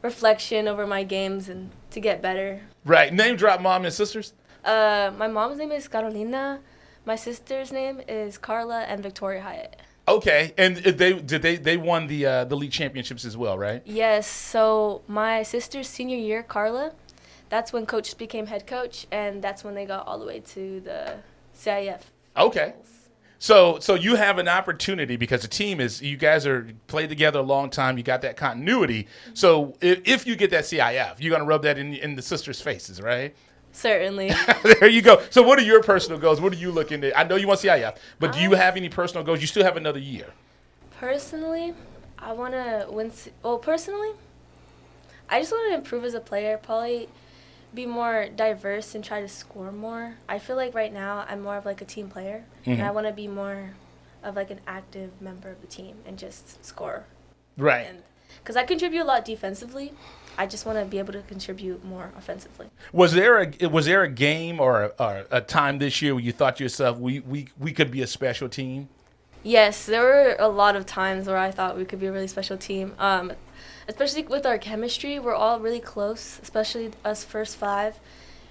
reflection over my games and to get better. Right. Name drop mom and sisters. My mom's name is Carolina. My sister's name is Carla and Victoria Hyatt. Okay, and they won the league championships as well, right? Yes, so my sister's senior year, Carla, that's when Coach became head coach, and that's when they got all the way to the CIF. Okay. So you have an opportunity because the team you guys are played together a long time. You got that continuity. So if you get that CIF, you're going to rub that in the sisters' faces, right? Certainly. There you go. So what are your personal goals? What are you looking at? I know you want CIF, but do you have any personal goals? You still have another year. Personally, I want to win. Personally, I just want to improve as a player, probably be more diverse and try to score more. I feel like right now I'm more of like a team player, and I want to be more of like an active member of the team and just score. Right. Because I contribute a lot defensively. I just want to be able to contribute more offensively. Was there a game or a time this year where you thought to yourself, we could be a special team? Yes, there were a lot of times where I thought we could be a really special team. Especially with our chemistry, we're all really close, especially us first five.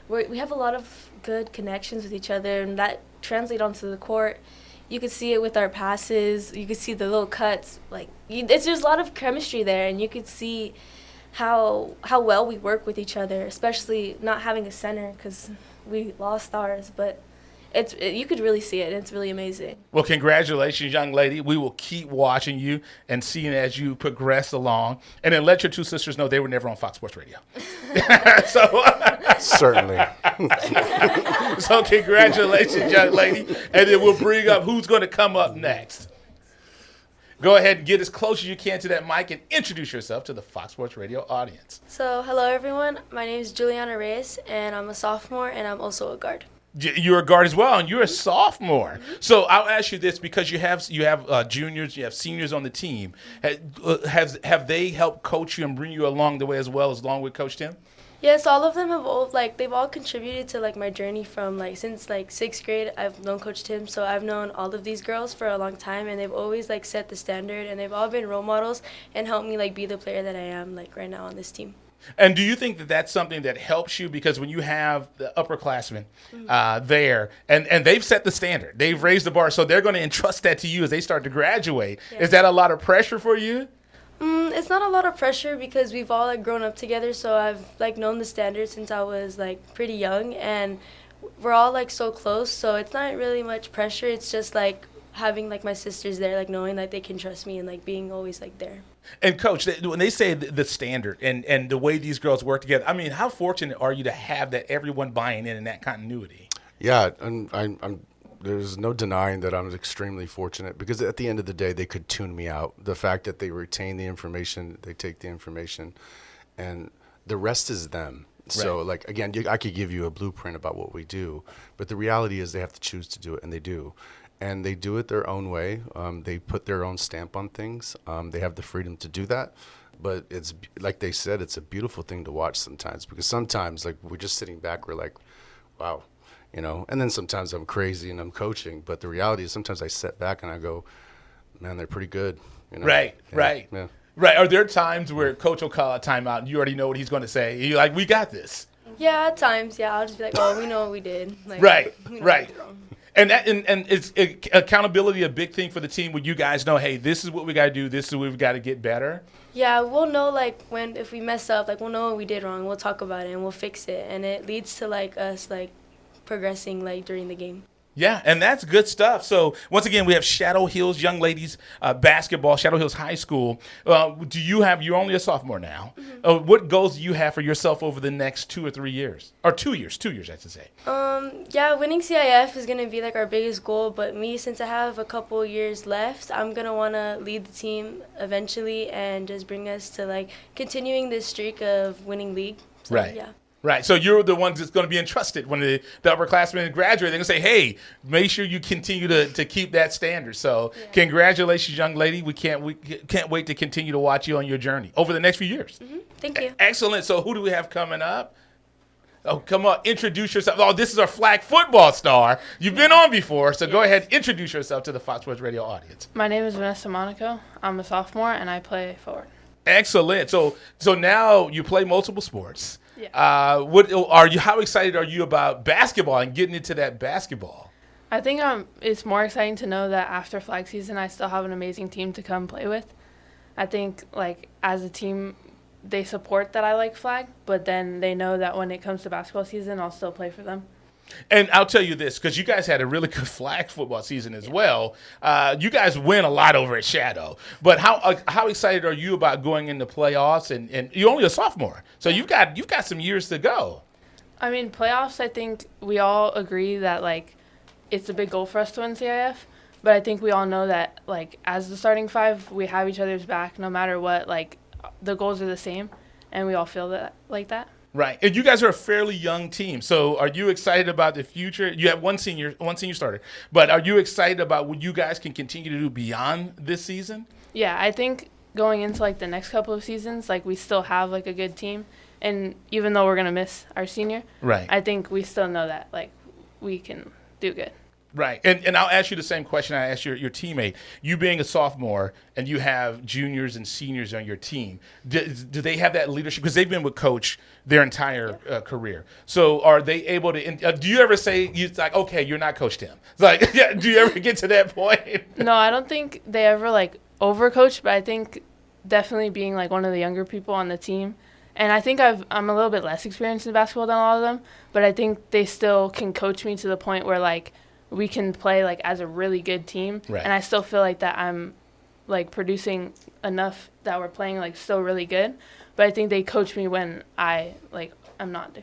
We have a lot of good connections with each other, and that translates onto the court. You could see it with our passes. You could see the little cuts. There's a lot of chemistry there, and you could see how well we work with each other, especially not having a center because we lost ours. But you could really see it. It's really amazing. Well, congratulations, young lady. We will keep watching you and seeing as you progress along. And then let your two sisters know they were never on Fox Sports Radio. Certainly. So congratulations, young lady. And then we'll bring up who's going to come up next. Go ahead and get as close as you can to that mic and introduce yourself to the Fox Sports Radio audience. So, hello, everyone. My name is Juliana Reyes, and I'm a sophomore, and I'm also a guard. You're a guard as well, and you're a sophomore. So I'll ask you this, because you have juniors, you have seniors on the team. Have they helped coach you and bring you along the way along with Coach Tim? Yes, all of them have they've all contributed to my journey from since 6th grade. I've known Coach Tim, so I've known all of these girls for a long time, and they've always set the standard, and they've all been role models and helped me be the player that I am right now on this team. And do you think that that's something that helps you? Because when you have the upperclassmen there, and they've set the standard, they've raised the bar, so they're going to entrust that to you as they start to graduate. Yeah. Is that a lot of pressure for you? It's not a lot of pressure because we've all grown up together, so I've known the standard since I was pretty young, and we're all so close, so it's not really much pressure. It's just having my sisters there, knowing that they can trust me and being always there. And Coach, when they say the standard and the way these girls work together, I mean, how fortunate are you to have that everyone buying in and that continuity? Yeah, and I'm there's no denying that I'm extremely fortunate, because at the end of the day, they could tune me out. The fact that they retain the information, they take the information, and the rest is them. Right. So, again, I could give you a blueprint about what we do, but the reality is they have to choose to do it, and they do. And they do it their own way. They put their own stamp on things. They have the freedom to do that. But it's, like they said, it's a beautiful thing to watch sometimes, because sometimes, we're just sitting back, we're wow. And then sometimes I'm crazy and I'm coaching, but the reality is sometimes I sit back and I go, man, they're pretty good. Right. Yeah. Right. Are there times where Coach will call a timeout and you already know what he's going to say? You're like, we got this. Yeah, at times, yeah. I'll just be oh, we know what we did. Right. And is accountability a big thing for the team? Would you guys know, hey, this is what we got to do, this is what we've got to get better? Yeah, we'll know if we mess up, we'll know what we did wrong. We'll talk about it and we'll fix it, and it leads to us progressing during the game. Yeah, and that's good stuff. So once again, we have Shadow Hills Young Ladies Basketball, Shadow Hills High School. You're only a sophomore now. Mm-hmm. What goals do you have for yourself over the next 2 or 3 years? Or 2 years, I should say. Yeah, winning CIF is going to be our biggest goal, but me, since I have a couple years left, I'm going to want to lead the team eventually and just bring us to continuing this streak of winning league. So, right. Yeah. Right, so you're the ones that's going to be entrusted when the upperclassmen graduate. They're going to say, hey, make sure you continue to keep that standard. So Congratulations, young lady. We can't wait to continue to watch you on your journey over the next few years. Mm-hmm. Thank you. Excellent. So who do we have coming up? Oh, come on, introduce yourself. Oh, this is our flag football star. You've been on before, so go ahead, introduce yourself to the Fox Sports Radio audience. My name is Vanessa Monaco. I'm a sophomore, and I play forward. Excellent. So now you play multiple sports. Yeah. How excited are you about basketball and getting into that basketball? I think it's more exciting to know that after flag season, I still have an amazing team to come play with. I think, like, as a team, they support that I like flag, but then they know that when it comes to basketball season, I'll still play for them. And I'll tell you this, because you guys had a really good flag football season as well. You guys win a lot over at Shadow. But how excited are you about going into playoffs? And you're only a sophomore, so you've got some years to go. I mean, playoffs, I think we all agree that, like, it's a big goal for us to win CIF. But I think we all know that, like, as the starting five, we have each other's back no matter what. Like, the goals are the same, and we all feel that like that. Right, and you guys are a fairly young team. So, are you excited about the future? You have one senior starter, but are you excited about what you guys can continue to do beyond this season? Yeah, I think going into, like, the next couple of seasons, like, we still have, like, a good team, and even though we're gonna miss our senior, right, I think we still know that, like, we can do good. Right, and I'll ask you the same question I asked your teammate. You being a sophomore and you have juniors and seniors on your team, do they have that leadership? Because they've been with Coach their entire career. So are they able to do you ever say, like, okay, you're not Coach Tim? It's like, yeah, do you ever get to that point? No, I don't think they ever, like, overcoach, but I think definitely being, like, one of the younger people on the team. And I think I'm a little bit less experienced in basketball than a lot of them, but I think they still can coach me to the point where, like, we can play, like, as a really good team. Right. And I still feel like that I'm, like, producing enough that we're playing, like, still really good. But I think they coach me when I'm not,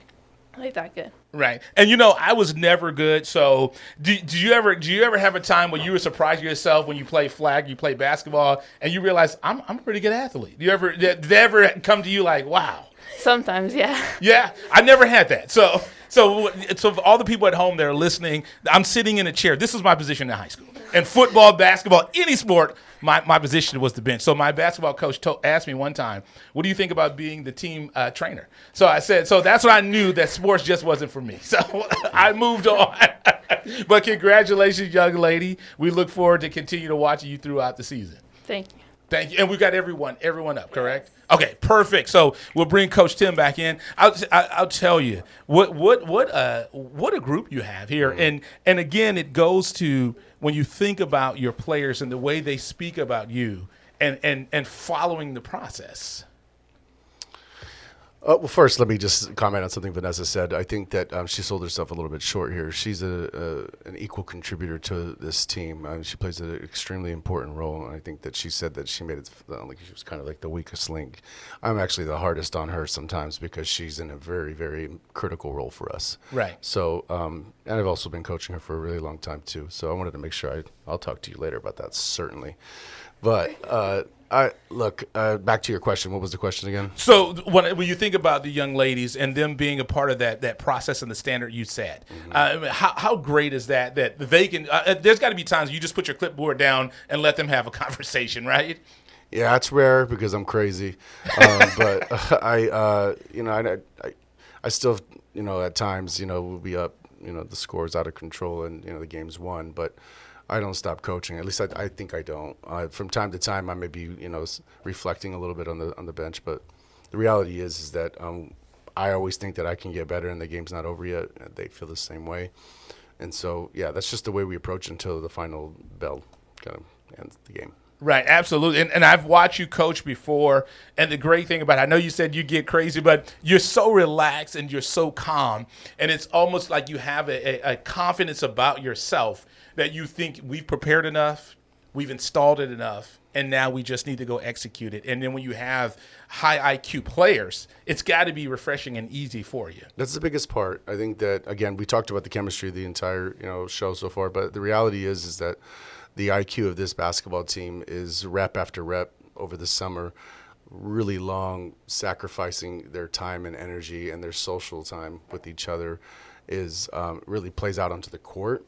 like, that good. Right. And, I was never good. So do you ever have a time when you were surprised yourself when you play flag, you play basketball, and you realize I'm a pretty good athlete? Did they ever come to you like, wow? Sometimes, yeah. Yeah, I never had that. So for all the people at home that are listening, I'm sitting in a chair. This was my position in high school. In football, basketball, any sport, my position was the bench. So my basketball coach asked me one time, what do you think about being the team trainer? So I said, so that's when I knew that sports just wasn't for me. So I moved on. But congratulations, young lady. We look forward to continue to watching you throughout the season. Thank you. Thank you. And we've got everyone up, correct? Okay, perfect. So we'll bring Coach Tim back in. I'll tell you what a group you have here. And again, it goes to when you think about your players and the way they speak about you and following the process. Well, first, let me just comment on something Vanessa said. I think that she sold herself a little bit short here. She's an equal contributor to this team. She plays an extremely important role, and I think that she said that she made it like she was kind of like the weakest link. I'm actually the hardest on her sometimes because she's in a very, very critical role for us. Right. So, and I've also been coaching her for a really long time, too. So I wanted to make sure I'll talk to you later about that, certainly. But back to your question. What was the question again? So when you think about the young ladies and them being a part of that process and the standard you set, how great is that they can there's got to be times you just put your clipboard down and let them have a conversation, right? Yeah, it's rare because I'm crazy. But I still, at times, we'll be up, the score's out of control and, the game's won. But I don't stop coaching. At least I think I don't. From time to time, I may be, reflecting a little bit on the bench. But the reality is that I always think that I can get better, and the game's not over yet. They feel the same way, and so that's just the way we approach until the final bell kind of ends the game. Right, absolutely. And I've watched you coach before, and the great thing about it, I know you said you get crazy, but you're so relaxed and you're so calm, and it's almost like you have a confidence about yourself that you think we've prepared enough, we've installed it enough, and now we just need to go execute it. And then when you have high IQ players, it's got to be refreshing and easy for you. That's the biggest part. I think that, again, we talked about the chemistry the entire show so far, but the reality is that the IQ of this basketball team is rep after rep over the summer, really long, sacrificing their time and energy and their social time with each other is really plays out onto the court.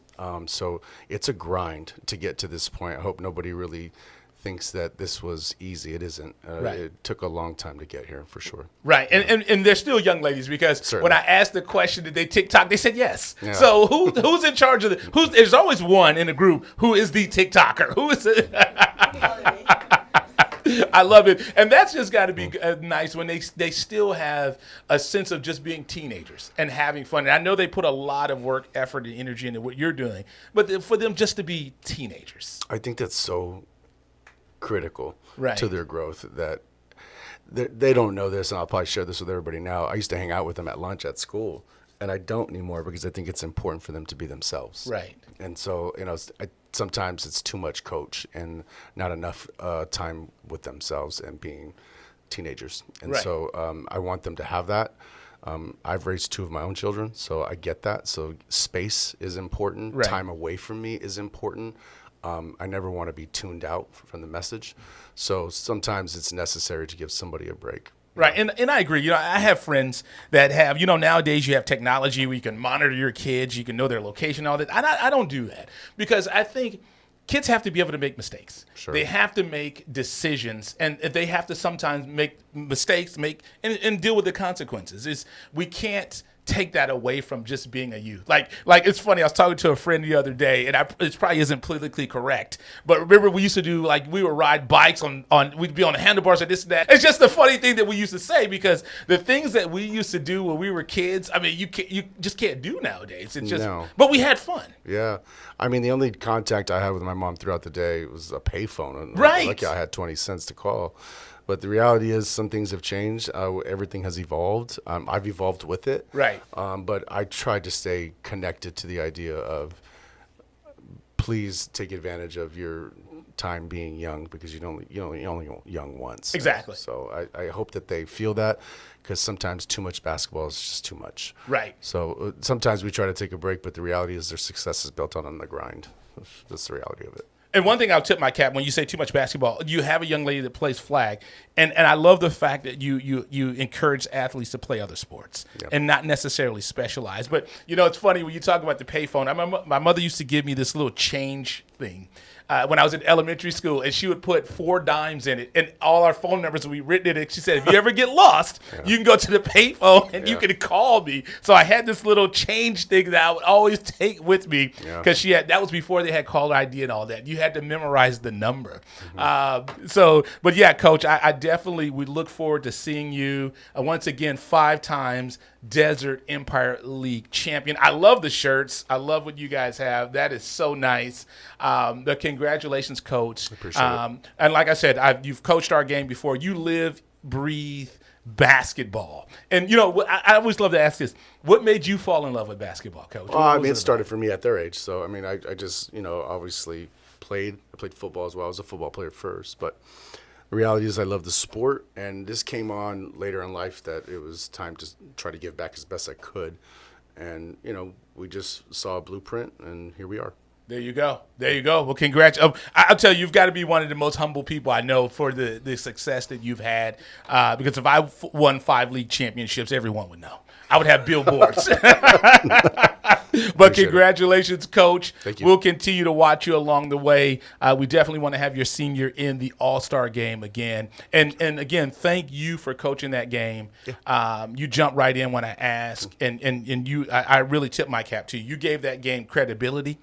So it's a grind to get to this point. I hope nobody really thinks that this was easy. It isn't. Right. It took a long time to get here, for sure. Right, and they're still young ladies because Certainly. When I asked the question, did they TikTok, they said yes. Yeah. So who's in charge of there's always one in a group who is the TikToker. Who is it? I love it. And that's just got to be nice when they still have a sense of just being teenagers and having fun. And I know they put a lot of work, effort, and energy into what you're doing, but for them just to be teenagers. I think that's so critical Right. to their growth that they don't know this, and I'll probably share this with everybody now. I used to hang out with them at lunch at school, and I don't anymore because I think it's important for them to be themselves. Right. And so, sometimes it's too much coach and not enough time with themselves and being teenagers. And Right. so I want them to have that. I've raised 2 of my own children, so I get that. So space is important. Right. Time away from me is important. I never want to be tuned out from the message. So sometimes it's necessary to give somebody a break. Right, and I agree. I have friends that have, nowadays you have technology where you can monitor your kids, you can know their location, all that. I don't do that because I think kids have to be able to make mistakes. Sure. They have to make decisions, and they have to sometimes make mistakes, and deal with the consequences. We can't take that away from just being a youth. Like it's funny. I was talking to a friend the other day, and it probably isn't politically correct, but remember we used to do we would ride bikes on we'd be on the handlebars or this and that. It's just a funny thing that we used to say because the things that we used to do when we were kids, I mean, you just can't do nowadays. It's just, No. But we had fun. Yeah. I mean, the only contact I had with my mom throughout the day was a payphone. And Right. Lucky I had 20 cents to call. But the reality is some things have changed. Everything has evolved. I've evolved with it. Right. But I tried to stay connected to the idea of please take advantage of your time being young because you're only young once. Exactly. So I hope that they feel that because sometimes too much basketball is just too much. Right. So sometimes we try to take a break, but the reality is their success is built on the grind. That's the reality of it. And one thing I'll tip my cap when you say too much basketball, you have a young lady that plays flag, and I love the fact that you encourage athletes to play other sports and not necessarily specialize. But it's funny when you talk about the payphone. My mother used to give me this little change thing when I was in elementary school, and she would put 4 dimes in it, and all our phone numbers would be written in it. She said, if you ever get lost, you can go to the payphone and you can call me. So I had this little change thing that I would always take with me because that was before they had caller ID and all that. You had to memorize the number. But yeah, Coach, I definitely would look forward to seeing you once again 5 times Desert Empire League champion. I love the shirts. I love what you guys have. That is so nice. Congratulations, Coach. Appreciate it. And like I said, you've coached our game before. You live, breathe basketball. And, I always love to ask this. What made you fall in love with basketball, Coach? It started for me at their age. So, I just, obviously I played football as well. I was a football player first. But the reality is I love the sport. And this came on later in life that it was time to try to give back as best I could. And, we just saw a blueprint, and here we are. There you go. Well, congrats. I'll tell you, you've got to be one of the most humble people I know for the success that you've had. Because if I won 5 league championships, everyone would know. I would have billboards. But congratulations, Coach. Thank you. We'll continue to watch you along the way. We definitely want to have your senior in the All-Star game again. And again, thank you for coaching that game. Yeah. You jumped right in when I asked, and I really tip my cap to you. You gave that game credibility.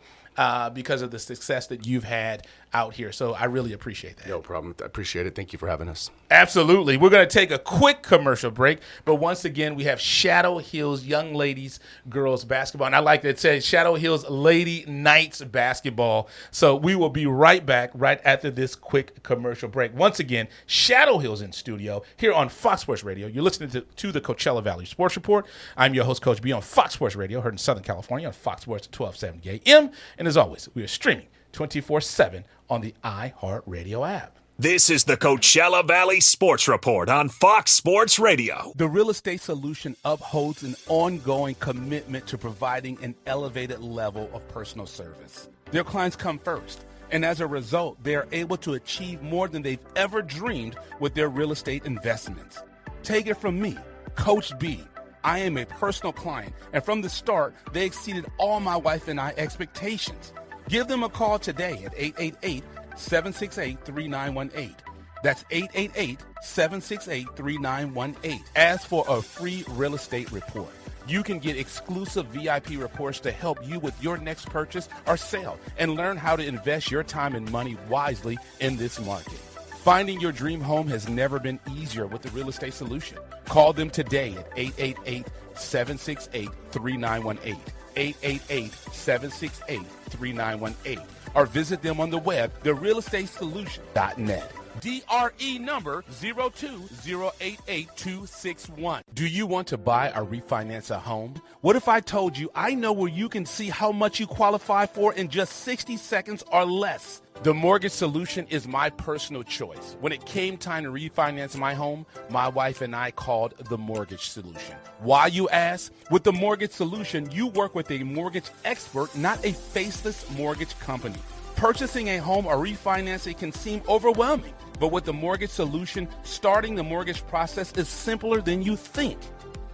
Because of the success that you've had out here. So I really appreciate that. No problem. I appreciate it. Thank you for having us. Absolutely. We're going to take a quick commercial break. But once again, we have Shadow Hills Young Ladies Girls Basketball. And I like to say Shadow Hills Lady Knights Basketball. So we will be right back right after this quick commercial break. Once again, Shadow Hills in studio here on Fox Sports Radio. You're listening to the Coachella Valley Sports Report. I'm your host, Coach B, on Fox Sports Radio, heard in Southern California on Fox Sports 1270 AM. And as always, we are streaming 24/7 on the iHeartRadio app. This is the Coachella Valley Sports Report on Fox Sports Radio. The Real Estate Solution upholds an ongoing commitment to providing an elevated level of personal service. Their clients come first, and as a result, they are able to achieve more than they've ever dreamed with their real estate investments. Take it from me, Coach B. I am a personal client, and from the start, they exceeded all my wife and I expectations. Give them a call today at 888-768-3918. That's 888-768-3918. Ask for a free real estate report. You can get exclusive VIP reports to help you with your next purchase or sale and learn how to invest your time and money wisely in this market. Finding your dream home has never been easier with the Real Estate Solution. Call them today at 888-768-3918, 888-768-3918, or visit them on the web, therealestatesolution.net. DRE number 020888261. Do you want to buy or refinance a home? What if I told you I know where you can see how much you qualify for in just 60 seconds or less? The Mortgage Solution is my personal choice. When it came time to refinance my home, my wife and I called the Mortgage Solution. Why, you ask? With the Mortgage Solution, you work with a mortgage expert, not a faceless mortgage company. Purchasing a home or refinancing can seem overwhelming, but with the Mortgage Solution, starting the mortgage process is simpler than you think.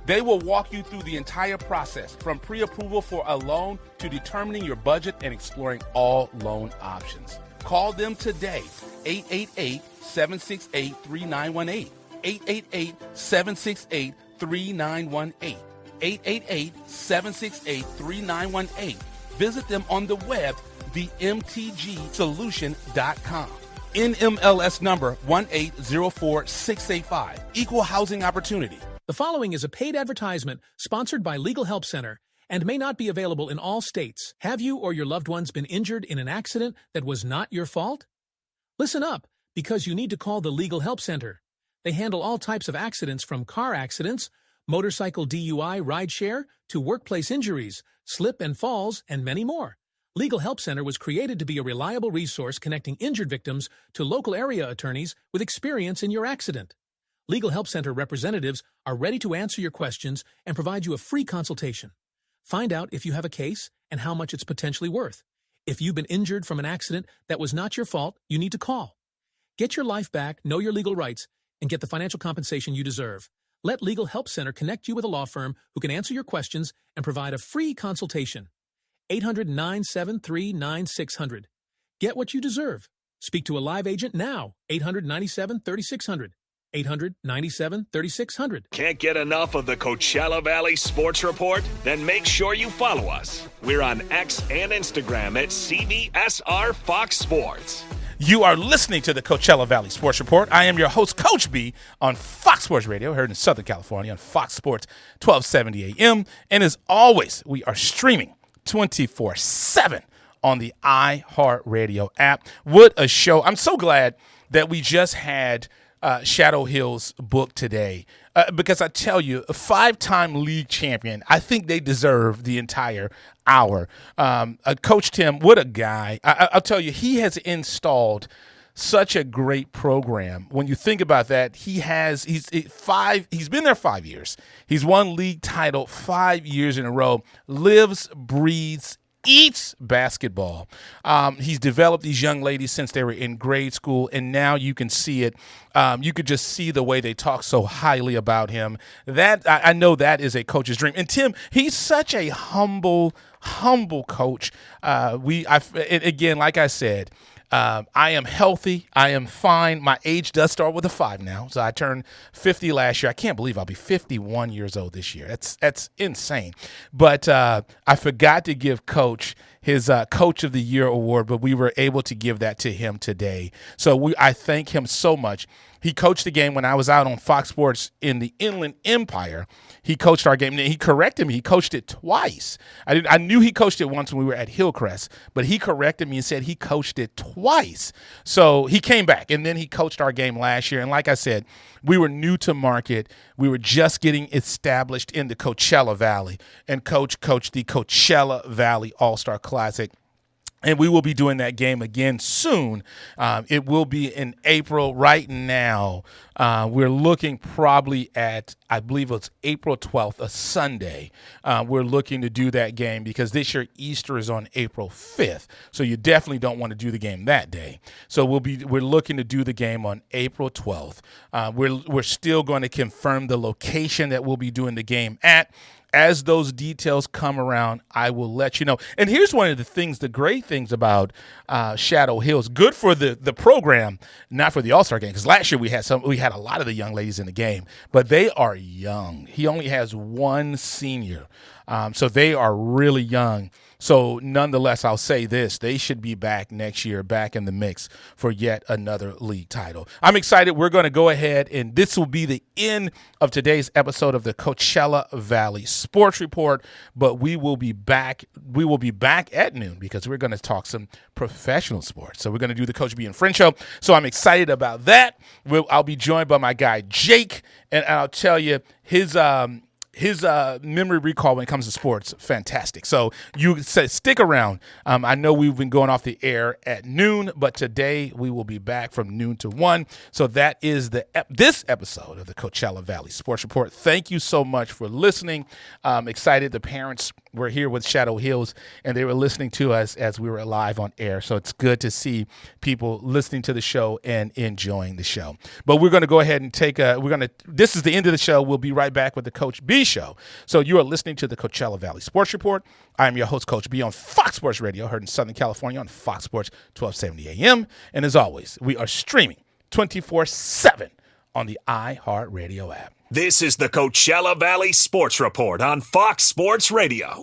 They will walk you through the entire process, from pre-approval for a loan to determining your budget and exploring all loan options. Call them today, 888-768-3918, 888-768-3918, 888-768-3918. Visit them on the web, themtgsolution.com. NMLS number 1804685. Equal housing opportunity. The following is a paid advertisement sponsored by Legal Help Center and may not be available in all states. Have you or your loved ones been injured in an accident that was not your fault? Listen up, because you need to call the Legal Help Center. They handle all types of accidents, from car accidents, motorcycle DUI, rideshare, to workplace injuries, slip and falls, and many more. Legal Help Center was created to be a reliable resource connecting injured victims to local area attorneys with experience in your accident. Legal Help Center representatives are ready to answer your questions and provide you a free consultation. Find out if you have a case and how much it's potentially worth. If you've been injured from an accident that was not your fault, you need to call. Get your life back, know your legal rights, and get the financial compensation you deserve. Let Legal Help Center connect you with a law firm who can answer your questions and provide a free consultation. 800-973-9600. Get what you deserve. Speak to a live agent now. 800-97-3600. 800-97-3600. Can't get enough of the Coachella Valley Sports Report? Then make sure you follow us. We're on X and Instagram at CVSR Fox Sports. You are listening to the Coachella Valley Sports Report. I am your host, Coach B, on Fox Sports Radio, heard in Southern California on Fox Sports 1270 AM. And as always, we are streaming 24/7 on the iHeartRadio app. What a show. I'm so glad that we just had Shadow Hill's book today, because I tell you, a 5-time league champion, I think they deserve the entire hour. Coach Tim, what a guy. I'll tell you, he has installed such a great program. When you think about that, he's been there 5 years. He's won league title 5 years in a row, lives, breathes, eats basketball. He's developed these young ladies since they were in grade school, and now you can see it. You could just see the way they talk so highly about him. That I know that is a coach's dream. And Tim, he's such a humble coach. Again, like I said, I am healthy. I am fine. My age does start with a 5 now. So I turned 50 last year. I can't believe I'll be 51 years old this year. That's insane. But I forgot to give Coach his Coach of the Year award, but we were able to give that to him today. So I thank him so much. He coached the game when I was out on Fox Sports in the Inland Empire. He coached our game. He corrected me. He coached it twice. I knew he coached it once when we were at Hillcrest, but he corrected me and said he coached it twice. So he came back, and then he coached our game last year. And like I said, we were new to market. We were just getting established in the Coachella Valley. And Coach coached the Coachella Valley All-Star Classic. And we will be doing that game again soon. It will be in April. Right now, we're looking probably at, I believe it's April 12th, a Sunday. We're looking to do that game because this year Easter is on April 5th. So you definitely don't want to do the game that day. So we're looking to do the game on April 12th. We're still going to confirm the location that we'll be doing the game at. As those details come around, I will let you know. And here's one of the great things about Shadow Hills. Good for the program, not for the All-Star game. Because last year we had a lot of the young ladies in the game, but they are young. He only has one senior. So they are really young. So nonetheless, I'll say this. They should be back next year, back in the mix for yet another league title. I'm excited. We're going to go ahead, and this will be the end of today's episode of the Coachella Valley Sports Report, but we will be back. We will be back at noon because we're going to talk some professional sports. So we're going to do the Coach B and Friend Show. So I'm excited about that. I'll be joined by my guy, Jake, and I'll tell you his memory recall when it comes to sports, fantastic. So you said stick around. I know we've been going off the air at noon, but today we will be back from noon to 1. So that is this episode of the Coachella Valley Sports Report. Thank you so much for listening. Excited the parents were here with Shadow Hills, and they were listening to us as we were live on air. So it's good to see people listening to the show and enjoying the show. But we're going to go ahead and this is the end of the show. We'll be right back with the Coach B Show. So you are listening to the Coachella Valley Sports Report. I am your host, Coach B, on Fox Sports Radio, heard in Southern California on Fox Sports 1270 AM. And as always, we are streaming 24/7 on the iHeartRadio app. This is the Coachella Valley Sports Report on Fox Sports Radio.